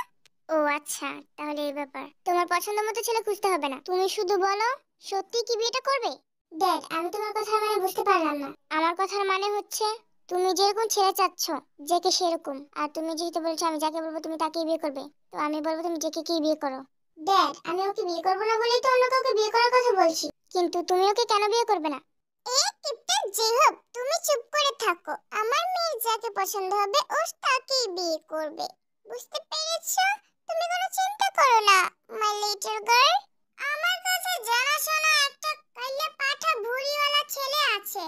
ও আচ্ছা, তাহলে এই ব্যাপার। তোমার পছন্দ মতো ছেলে খুঁজতে হবে না, তুমি শুধু বলো সত্যি কি বিয়েটা করবে? ড্যাড, আমি তোমার কথা মানে বুঝতে পারলাম না। আমার কথার মানে হচ্ছে তুমি যেরকম ছেলে চাচ্ছ, জেকে সেরকম। আর তুমি যেহেতু বলছো আমি যাকে বলবো তুমি তাকেই বিয়ে করবে, তো আমি বলবো তুমি জেকে কি বিয়ে করো। ড্যাড, আমি ওকে বিয়ে করব না বলেই তো অন্য কাউকে বিয়ে করার কথা বলছি। কিন্তু তুমি ওকে কেন বিয়ে করবে না? কিপটা যে হোক, তুমি চুপ করে থাকো। আমার মেয়ে যাকে পছন্দ হবে ও তাকেই বিয়ে করবে। বুঝতে পেরেছো? তুমি কোনো চিন্তা করো না, মাই লিটল গার্ল। আমার কাছে জানাশোনা একটা কাইয়া পাঠা ভুঁড়িওয়ালা ছেলে আছে।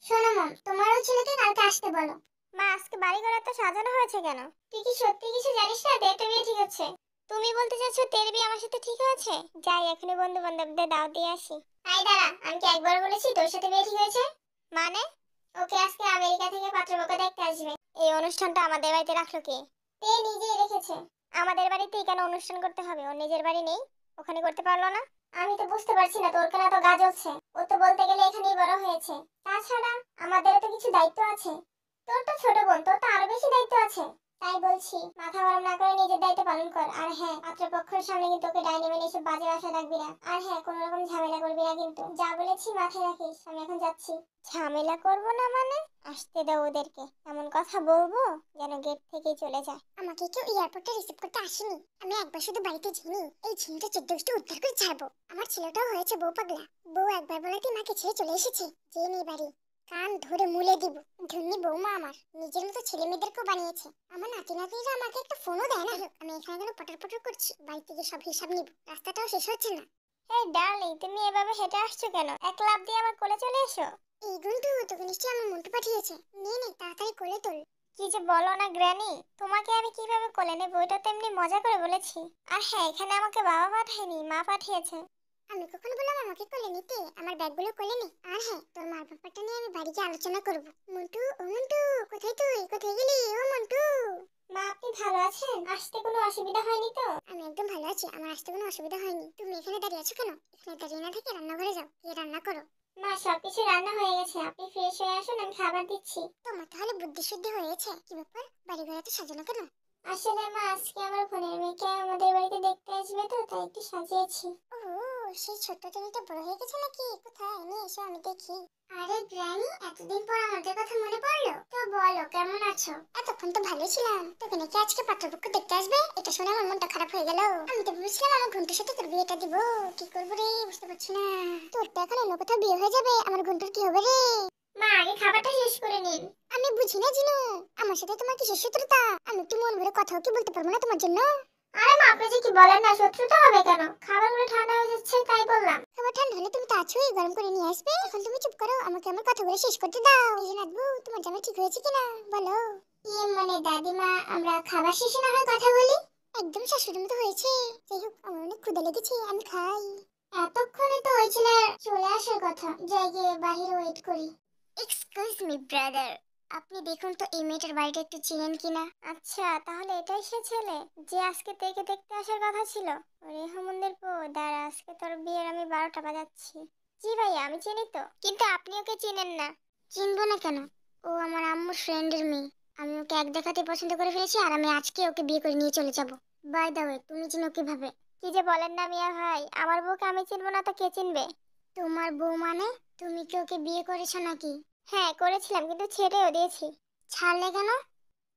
শোনো মম, তোমার ওই ছেলেকে কালকে আসতে বলো। মা, আজকে বাড়িঘর এত সাজানো হয়েছে কেন? তুই কি সত্যি কিছু জানিস না? তেতো বিয়ে ঠিক হচ্ছে। তুমি বলতে চাচ্ছ তের বিয়ে আমার সাথে ঠিক হয়েছে? যাই এখনই বন্ধু বান্ধবদের দাওয়াত দিয়ে আসি। তাই দাঁড়া, আমি কি একবার বলেছি তোর সাথে বিয়ে ঠিক হয়েছে? মানে? ওকে আজকে আমেরিকা থেকে পাত্রপক্ষ দেখতে আসবে। এই অনুষ্ঠানটা আমাদের বাড়িতে রাখলো কে? তে নিজেই রেখেছে। আমাদের বাড়িতেই কেন অনুষ্ঠান করতে হবে? ওর নিজের বাড়ি নেই? ওখানে করতে পারলো না? আমি তো বুঝতে পারছি না তোর কেন এত গা জ্বলছে। ও তো বলতে গেলে এখানেই বড় হয়েছে। তাছাড়া আমাদের তো কিছু দায়িত্ব আছে। তোর তো ছোট বোন, তোর তো আরো বেশি দায়িত্ব আছে। তাই বলছি মাথা গরম না করে নিজের দায়িত্ব পালন কর। আর হ্যাঁ, পাত্রপক্ষের সামনে কিন্তু ওকে ডাইনি মেনে এসব বাজে ভাষা রাখবি না। আর হ্যাঁ, কোনো রকম ঝামেলা করবি না কিন্তু। যা বলেছি মাথায় রাখিস। আমি এখন যাচ্ছি। ঝামেলা করব না মানে? আসতে দাও ওদেরকে। এমন কথা বলবো যেন গেট থেকেই চলে যায়। আমাকে কেউ এয়ারপোর্টে রিসিভ করতে আসেনি। আমি একবার শুধু বাড়িতে ঝিনি এই ঝিনিটা 14টা উদ্ধার করে ছাড়বো। আমার ছেলেটাও হয়েছে বউ পাগলা। বউ একবার বলাতে মাকে ছেড়ে চলে এসেছে। যে নেই বাড়ি, কান ধরে মুলে দিব। ধন্যী বৌমা আমার, নিজের মতো ছেলে মেয়েদেরকেও বানিয়েছে। আমার নাতি নাতনিরা আমাকে একটা ফোনও দেয় না। আমি এখানে কেন পটার পটার করছি? বাড়িতে গিয়ে সব হিসাব নিব। রাস্তাটাও শেষ হচ্ছে না। এই ডার্লিং, তুমি এভাবে হেঁটে আসছো কেন? এক লাফ দিয়ে আমার কোলে চলে এসো। এই গুন্টু, তোকে নিশ্চয়ই আমার মন্টু পাঠিয়েছে। নে নে, তাড়াতাড়ি কোলে তোল। কি যে বলো না গ্র্যানি, তোমাকে আমি কিভাবে কোলে নেব এটা তো এমনি মজা করে বলেছি। আর হ্যাঁ, এখানে আমাকে বাবা পাঠায়নি, মা পাঠিয়েছে। আমি কখন বললাম আমাকে কোলে নিতে? আমার ব্যাগগুলো কোলে নে। আর হ্যাঁ, তোর মার ব্যাপারটা নিয়ে আমি বাড়ি গিয়ে আলোচনা করব। মন্টু, ও মন্টু, কোথায় তুই? কোথায় গেলি? ও মন্টু। মা, আপনি ভালো আছেন? আসতে কোনো অসুবিধা হয়নি তো? আমি একদম ভালো আছি, আমার আসতে কোনো অসুবিধা হয়নি। তুমি এখানে দাঁড়িয়ে আছো কেন? এখানে দাঁড়িয়ে না থেকে রান্নাঘরে যাও, গিয়ে রান্না করো। মা, সবকিছু রান্না হয়ে গেছে, আপনি ফ্রেশ হয়ে আসুন, আমি খাবার দিচ্ছি। তোমার তাহলে বুদ্ধি শুদ্ধি হয়েছে? কি ব্যাপার, বাড়ি ঘর এত সাজানো কেন? আসলে মা, আজকে আমার বোনের মেয়েকে আমাদের বাড়িতে দেখতে আসবে তো, তাই একটু সাজিয়েছি। ও, সেই ছোট্ট টেনিটা বড় হয়ে গেছে নাকি? কোথায় নিয়ে এসো, আমি দেখি। আরে গ্র্যানি, এতদিন পর আমাদের কথা মনে পড়লো তো? বলো, কেমন আছো? এতক্ষণ তো ভালো ছিলাম। তোকে নাকি আজকে পাত্রপক্ষ দেখতে আসবে, এটা শুনে আমার মনটা খারাপ হয়ে গেল। আমি তো ভেবেছিলাম আমার ঘন্টার সাথে তোর বিয়েটা দিব। কি করবো রে, বুঝতে পারছি না। তোর তো এখন অন্য কোথাও বিয়ে হয়ে যাবে, আমার ঘন্টার কি হবে রে? মা, আগে খাবারটা শেষ করে নিন। আমি বুঝি না জিনু, আমার সাথে তোমার কিসের শত্রুতা? আমি একটু মন ভরে কথাও কি বলতে পারবো না তোমার জন্য? আরে মা, আপনি যে কি বলেন না, শত্রুতা হবে কেন? খাবারগুলো ঠান্ডা হয়ে যাচ্ছে তাই বললাম। খাবার ঠান্ডা হলে তুমি তো আছোই, গরম করে নিয়ে আসবে। এখন তুমি চুপ করো, আমাকে আমার কথাগুলো শেষ করতে দাও। এই যে নাতবু, তোমার জামা ঠিক হয়েছে কিনা বলো। মানে দাদিমা, আমরা খাবার শেষে না হয় কথা বলি। একদম শাশুড়ির মতো হয়েছে। যাই হোক, আমার অনেক ক্ষুধা লেগেছে, আমি খাই। এতক্ষণে তো ওই ছেলে চলে আসার কথা, যাই গিয়ে বাহিরে ওয়েট করি। এক্সকিউজ মি ব্রাদার, আপনি দেখুন তো এই মেয়েটার বাড়িটা একটু চিনেন কিনা। আচ্ছা, তাহলে এটাই সে ছেলে যে আজকে তেকে দেখতে আসার কথা ছিল। ওরে হুমুন্দের পো, দাঁড়া, আজকে তোর বিয়ের আমি 12টা বাজাচ্ছি। জি ভাইয়া, আমি চিনি তো, কিন্তু আপনি ওকে চিনেন না। চিনবো না কেন? ও আমার আম্মুর ফ্রেন্ডের মেয়ে। আমি ওকে এক দেখাতে পছন্দ করে ফেলেছি, আর আমি আজকে ওকে বিয়ে করে নিয়ে চলে যাব। বাই দ্য ওয়ে, তুমি চিনো কিভাবে? কি যে বলেন না মিয়া ভাই, আমার বউকে আমি চিনবো না তো কে চিনবে? তোমার বউ মানে? তুমি কি ওকে বিয়ে করেছো নাকি? হ্যাঁ, করেছিলাম, কিন্তু ছেড়েও দিয়েছি। ছাড়লে কেন?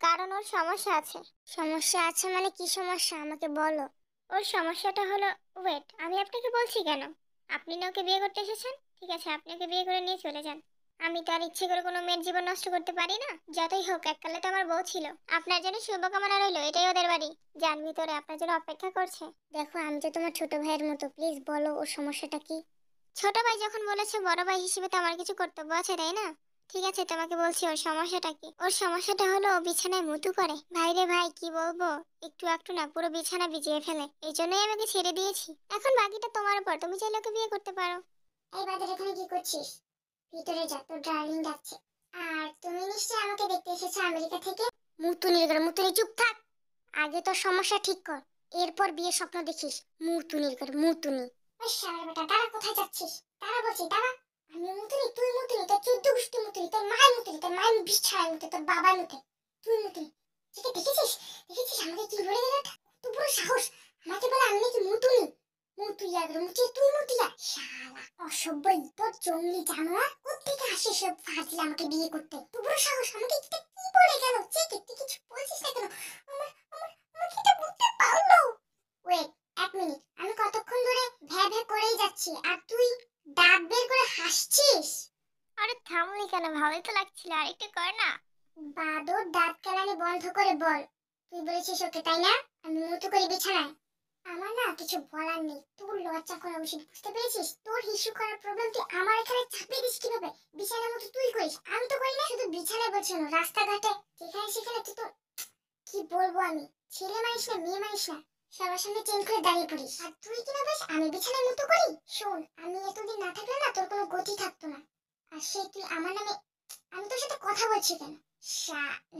কারণ ওর সমস্যা আছে। সমস্যা আছে মানে কি সমস্যা, আমাকে বলো। ওর সমস্যাটা হলো, ওয়েট, আমি আপনাকে বলছি কেন। আপনি না ওকে বিয়ে করতে এসেছেন, ঠিক আছে, আপনি ওকে বিয়ে করে নিয়ে চলে যান। আমি তো আর ইচ্ছে করে কোনো মেয়ের জীবন নষ্ট করতে পারি না। যতই হোক, এককালে তো আমার বউ ছিল। আপনার জন্য শুভকামনা রইলো, এটাই ওদের বাড়ি। যান ভিতরে, আপনার জন্য অপেক্ষা করছে। দেখো, আমি তো তোমার ছোট ভাইয়ের মতো, প্লিজ বলো ওর সমস্যাটা কি। ছোট ভাই যখন বলেছে, বড় ভাই হিসেবে তো আমার কিছু কর্তব্য আছে, তাই না? ঠিক আছে, তোমাকে বলছি ওর সমস্যাটা কি। ওর সমস্যাটা হলো ও বিছানায় মুতু করে। ভাই রে ভাই, কি বলবো, একটু একটু না পুরো বিছানা ভিজিয়ে ফেলে। এই জন্যই আমাকে ছেড়ে দিয়েছি। এখন বাকিটা তোমার উপর, তুমি চাইলে ওকে বিয়ে করতে পারো। এই বাজার, এখানে কি করছিস? ভিতরে যা, তোর ডার্লিং যাচ্ছে। আর তুমি নিশ্চয়ই আমাকে দেখতে এসেছো আমেরিকা থেকে। মুতুনির ঘরে, মুতুনি চুপ থাক। আগে তোর সমস্যা ঠিক কর, এরপর বিয়ের স্বপ্ন দেখিস। মুতুনির ঘরে মুতুনি। ওই শালার বেটা, তারা কোথায় যাচ্ছিস? তারা বলছি, তারা। আমি মুতুনি, তুই মুতুনি, তোর 14 গোষ্ঠী মুতুনি, তোর মায়ের মুতুনি, তোর মায়ের বিষ ছাড়াই মুতে, তোর বাবার মুতে। তুই মুতুনি। তুই দেখেছিস? দেখেছিস আমাকে কি বলে দিল? তুই বড় সাহস, আমাকে বলে আমি নাকি মুতুনি। মুতুইয়া গেল, মুতুই, তুই মুতুইয়া। শালা অসভ্য, তোর জঙ্গলি জানোয়ার, কোত্থেকে আসে সব ফাজলা আমাকে বিয়ে করতে? তুই বড় সাহস, আমাকে কি বলে গেল? চেক, তুই কিছু বলছিস না কেন? আমার আমার আমাকে এটা বলতে পারলো। ওয়েট, 1 মিনিট, থামলি কেন? ভালোই তো লাগছিল, আর একটু কর না। বাদর দাঁত কেলানি বন্ধ করে বল, তুই বলেছিস ওকে তাই না আমি মুতো করি বিছানায়? আমার না কিছু বলার নেই, তোর লজ্জা করা উচিত, বুঝতে পেরেছিস? তোর হিসু করার প্রবলেম তুই আমার এখানে চাপিয়ে দিস কিভাবে? বিছানার মতো তুই করিস, আমি তো করি না। শুধু বিছানায় বলছি না, রাস্তাঘাটে যেখানে সেখানে তুই তো কি বলবো আমি, ছেলে মানিস না মেয়ে মানিস না, সবার সামনে চেঞ্জ করে দাঁড়িয়ে পড়িস। আর তুই কিনা বেশ আমি বিছানায় মতো করি? শোন, আমি এতদিন না থাকলে না তোর কোনো গতি থাকতো না। আর সেই তুই আমার নামে, আমি তোর সাথে কথা বলছি কেন?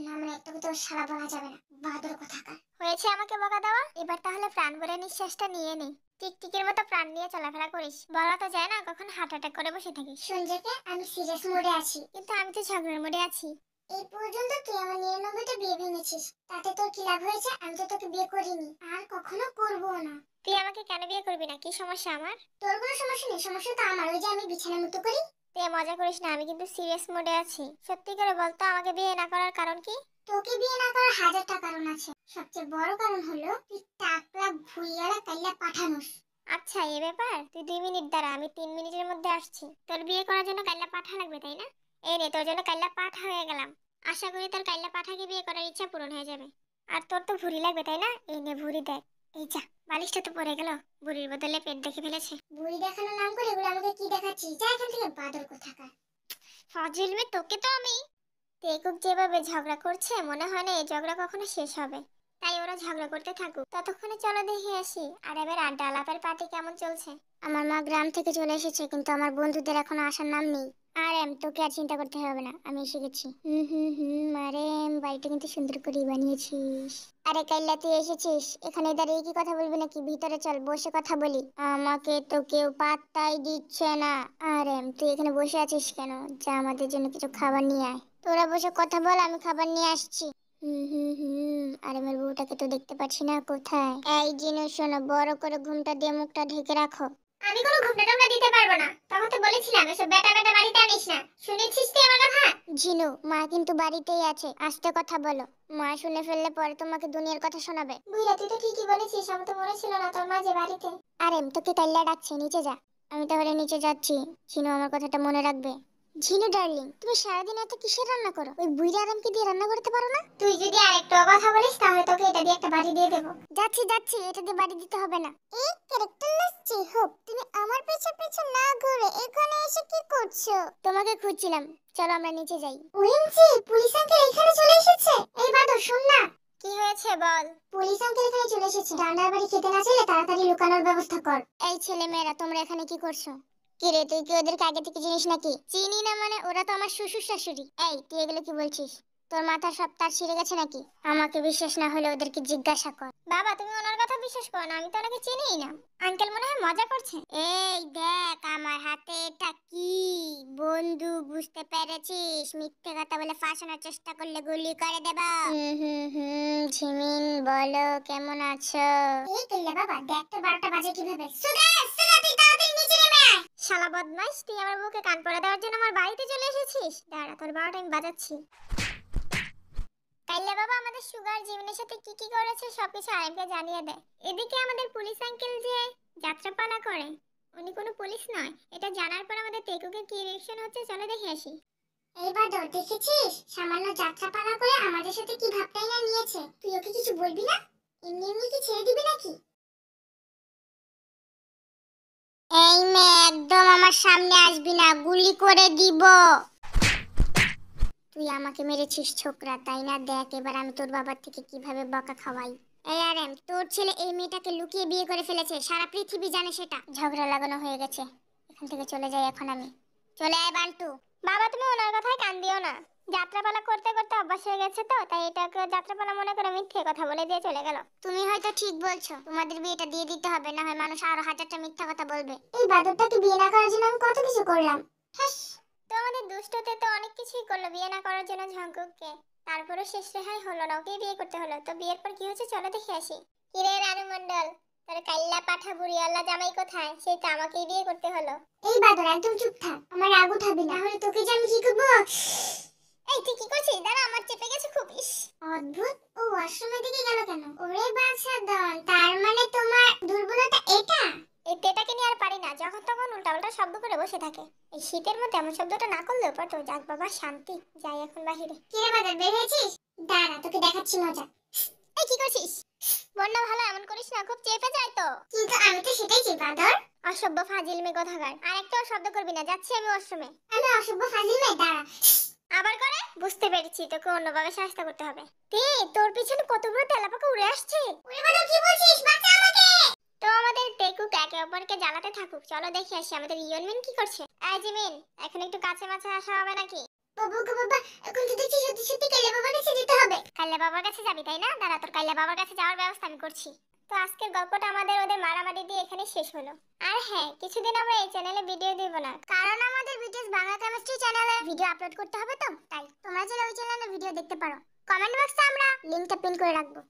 নামে তোকে তো শালা বলা যাবে না, বাদর কোথাকার। হয়েছে আমাকে বকা দেওয়া, এবার তাহলে প্রাণ ভরে নিঃশ্বাসটা নিয়ে নে। টিকটিকের মতো প্রাণ নিয়ে চলাফেরা করিস, বলা তো যায় না কখন হার্ট অ্যাটাক করে বসে থাকিস। সঞ্জয়কে আমি সিরিয়াস মোডে আছি, কিন্তু আমি তো ঝগড়ার মোডে আছি। এই পর্যন্ত তুই আমার 99টা বিয়ে ভেঙেছিস, তাতে তোর কি লাভ হয়েছে? আমি তো তোকে বিয়ে করিনি, আর কখনো করবো না। তুই আমাকে কেন বিয়ে করবি না? কি সমস্যা আমার? তোর কোনো সমস্যা নেই, সমস্যা তো আমার, ওই যে আমি বিছানার মতো করি। তুই মজা করিস না, আমি কিন্তু সিরিয়াস মোডে আছি। সত্যি করে বল তো, আমাকে বিয়ে না করার কারণ কি? তোকে বিয়ে না করার হাজারটা কারণ আছে, সবচেয়ে বড় কারণ হলো তুই টাকলা ভুইয়ালা কাইলা পাঠানোস। আচ্ছা এই ব্যাপার, তুই 2 মিনিট দাঁড়া, আমি 3 মিনিটের মধ্যে আসছি। তোর বিয়ে করার জন্য কাইলা পাঠা লাগবে তাই না? এই রে, তোর জন্য কাইলা পাঠা হয়ে গেলাম। আশা করি তোর কাইলা পাঠাকে বিয়ে করার ইচ্ছা পূরণ হয়ে যাবে। আর তোর তো ভুঁড়ি লাগবে তাই না? এই নে ভুঁড়ি দেখ। এই যা, বালিশটা তো পড়ে গেল, বুড়ির বদলে পেট দেখে ফেলেছে। বুড়ি দেখানোর নাম করে এগুলো আমাকে কি দেখাচ্ছিস? যা এখান থেকে, বাদর কোথাকার। ফাজিল মেয়ে, তোকে তো আমি। তেকুক যেভাবে ঝগড়া করছে, মনে হয় না এই ঝগড়া কখনো শেষ হবে। তাই ওরা ঝগড়া করতে থাকুক, ততক্ষণে চলো দেখে আসি আর এবার আড্ডা আলাপের পার্টি কেমন চলছে। আমার মা গ্রাম থেকে চলে এসেছে, কিন্তু আমার বন্ধুদের এখনো আসার নাম নেই। আর তোকে আর চিন্তা করতে হবে না, আমি এসে গেছি। আরে বাড়িটা কিন্তু সুন্দর করে বানিয়েছিস। আরে কাইল্লা, তুই এসেছিস, এখানে দাঁড়িয়ে কি কথা বলবি নাকি? ভিতরে চল, বসে কথা বলি। আমাকে তো কেউ পাত্তাই দিচ্ছে না। আরে তুই এখানে বসে আছিস কেন? যা আমাদের জন্য কিছু খাবার নিয়ে আয়। তোরা বসে কথা বল, আমি খাবার নিয়ে আসছি। আর আমার বউটাকে তো দেখতে পাচ্ছি না, কোথায়? এই জিনিস শোনো, বড় করে ঘুমটা দিয়ে মুখটা ঢেকে রাখো। আমি কোনো ঘুমটা টুমটা দিতে পারবো না, তখন তো বলেছিলাম এসব বেটা বেটা বাড়িতে আনিস না। শুনেছিস তুই আমার কথা? ঝিনু, মা কিন্তু বাড়িতেই আছে, আস্তে কথা বলো। মা শুনে ফেললে পরে তোমাকে দুনিয়ার কথা শোনাবে। বুইরা, তুই তো ঠিকই বলেছিস, আমি তো মনে ছিল না তোর মা যে বাড়িতে। আরে তোকে কাইল্লা ডাকছে, নিচে যা। আমি তাহলে নিচে যাচ্ছি, ঝিনু আমার কথাটা মনে রাখবে। ঝিনু ডার্লিং, তুমি সারাদিন এত কিসের রান্না করো? ওই বুইড়া আরামকে দিয়ে রান্না করতে পারো না? তুই যদি আরেকটু কথা বলিস তাহলে তোকে এটা দিয়ে একটা বাড়ি দিয়ে দেব। যাচ্ছি যাচ্ছি, এটা দিয়ে বাড়ি দিতে হবে না। এই ক্যারেক্টার নাচছি হোক, তুমি আমার পেছনে পেছনে না ঘুরে এখানে এসে কি করছো? তোমাকে খুঁজছিলাম, চলো আমরা নিচে যাই। ওএমজি, পুলিশ আঙ্কেল এখানে চলে এসেছে। এই বাদর শোন না। কি হয়েছে বল? পুলিশ আঙ্কেল এখানে চলে এসেছে, ডান্ডার বাড়ি খেতে না চাইলে তাড়াতাড়ি লুকানোর ব্যবস্থা কর। এই ছেলে মেয়েরা, তোমরা এখানে কি করছো? কিরে, তুই কি ওদেরকে আগে থেকে চিনিস নাকি? চিনি না মানে? ওরা তো আমার শ্বশুর শাশুড়ি। এই তুই এগুলো কি বলছিস? তোর মাথা সব তার ছিঁড়ে গেছে নাকি? আমাকে বিশ্বাস না হলে ওদেরকে জিজ্ঞাসা কর। বাবা, তুমি ওনার কথা বিশ্বাস করো না, আমি তো ওনাকে চিনিই না। আঙ্কেল মনে হয় মজা করছে। এই দেখ আমার হাতে এটা কি? বন্দুক, বুঝতে পেরেছিস? মিথ্যে কথা বলে ফাঁসানোর চেষ্টা করলে গুলি করে দেব। ঝিমিন বলো, কেমন আছো? এই কইলে বাবা, দেখ তো 12টা বাজে কিভাবে। সুগা সুগা, তুই তাড়াতাড়ি নিচে নেমে আয়। শালা বদমাইশ, তুই আমার বুকে কান পড়ে দেওয়ার জন্য আমার বাড়িতে চলে এসেছিস? দাঁড়া, তোর 12টা আমি বাজাচ্ছি। কাইলে বাবা আমাদের সুগার জীবনের সাথে কি কি করেছে সবকিছু আইএমকে জানিয়ে দেয়। এদিকে আমাদের পুলিশ আঙ্কেল যে যাত্রাপালা করে, উনি কোনো পুলিশ নয়। এটা জানার পর আমাদের তেকুকে কি রিঅ্যাকশন হচ্ছে চলো দেখে আসি। এইবার দেখেছিস, সামান্য যাত্রাপালা করে আমাদের সাথে কি ভাবটাই না নিয়েছে। তুই ওকে কিছু বলবি না? এমনি এমনি কি ছেড়ে দিবি নাকি? এই মেয়ে, একদম আমার সামনে আসবি না, গুলি করে দিব। তুই আমাকে মেরেছিস ছোকরা, তাই না? দেখ এবার আমি তোর বাবার থেকে কিভাবে বকা খাওয়াই। এই আরএম, তোর ছেলে এই মেয়েটাকে লুকিয়ে বিয়ে করে ফেলেছে, সারা পৃথিবী জানে সেটা। ঝগড়া লাগানো হয়ে গেছে, এখান থেকে চলে যাই এখন আমি। চলে আয় বান্টু। বাবা, তুমি ওনার কথায় কান দিও না। যাত্রাপালা করতে করতে অভ্যাস হয়ে গেছে তো, তাই এটাকে যাত্রাপালা মনে করে মিথ্যে কথা বলে দিয়ে চলে গেল। তুমি হয়তো ঠিক বলছো, তোমাদের বিয়েটা দিয়ে দিতে হবে, না হয় মানুষ আরো হাজারটা মিথ্যা কথা বলবে। এই বাদরটাকে বিয়ে না করার জন্য আমি কত কিছু করলাম। তো আমাদের দুষ্টতে তো অনেক কিছুই করলো বিয়ে না করার জন্য ঝঙ্কুককে, তারপরে শেষ রেহাই হলো না, ওকে বিয়ে করতে হলো। তো বিয়ের পর কি হচ্ছে চলো দেখে আসি। কিরে রানু মণ্ডল, তোর কাইল্লা পাঠা বুড়িয়াল্লা জামাই কোথায়? সেই তো আমাকেই বিয়ে করতে হলো। এই বাদর, একদম চুপ থাক, আমার রাগ উঠাবি না, হলে তোকে যে আমি কি করব। এই তুই কি করছিস? দাঁড়া, আমার চেপে গেছে খুব। ইস অদ্ভুত, ও ওয়াশরুমের দিকে গেল কেন? ওরে বাছা দন, তার মানে তোমার দুর্বলতা এটা? এই পেটাকে নিয়ে আর পারি না, যখন তখন উল্টাপাল্টা শব্দ করে বসে থাকে। ইস, শীতের মধ্যে এমন শব্দটা না করলেও পারতো। যাক বাবা শান্তি, যাই এখন বাহিরে। কি রে বাজার বের হয়েছিস? দাঁড়া তোকে দেখাচ্ছি মজা। এই কি করছিস? বন্যা ভালো এমন করিস না, খুব চেপে যায় তো। কিন্তু আমি তো সেটাই চেপে আদর। অসভ্য ফাজিল মেয়ে কোথাকার, আর একটাও শব্দ করবি না, যাচ্ছি আমি ওয়াশরুমে। আমি অসভ্য ফাজিল মেয়ে, দাঁড়া। আবার করে? বুঝতে পেরেছি, তোকে অন্যভাবে শাস্তি করতে হবে। তে তোর পিছনে কত বড় তেলাপোকা উড়ে আসছে। ওরে বাবা কি বলছিস, বাঁচা আমাকে। তো আমাদের টেকুক একে অপরকে জ্বালাতে থাকুক, চলো দেখে আসি আমাদের ইয়নমিন কি করছে। এই জিমিন, এখন একটু কাছে মাছে আসা হবে নাকি? বাবা গো বাবা, এখন তো দেখছি সত্যি সত্যি কাইলা বাবার কাছে যেতে হবে। কাইলা বাবার কাছে যাবি তাই না? দাঁড়া, তোর কাইলা বাবার কাছে যাওয়ার ব্যবস্থা আমি করছি। তো আজকের গল্পটা আমাদের ওদের মারামারি দিয়ে এখানে শেষ হলো। আর হ্যাঁ, কিছুদিন আমরা এই চ্যানেলে ভিডিও দিব না, কারণ আমাদের বিটিএস বাংলা কেমিস্ট্রি চ্যানেলে ভিডিও আপলোড করতে হবে, তো তাই তোমরা চাইলে ওই চ্যানেলে ভিডিও দেখতে পারো। কমেন্ট বক্সে আমরা লিংকটা পিন করে রাখবো।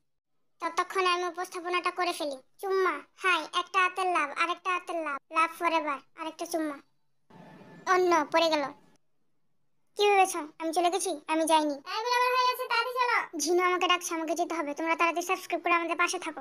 ততক্ষণে আমি উপস্থাপনাটা করে ফেলি। চুম্মা, হাই, একটা হাতের লাভ, আরেকটা হাতের লাভ, লাভ ফরএভার, আরেকটা চুম্মা। অন্য পড়ে গেল। কি ভেবেছো আমি চলে গেছি? আমি যাইনি। আমার হয়ে গেছে, তাড়াতাড়ি চলো। ঝিনু আমাকে ডাকছে, আমাকে যেতে হবে। তোমরা তাড়াতাড়ি সাবস্ক্রাইব করে আমাদের পাশে থাকো।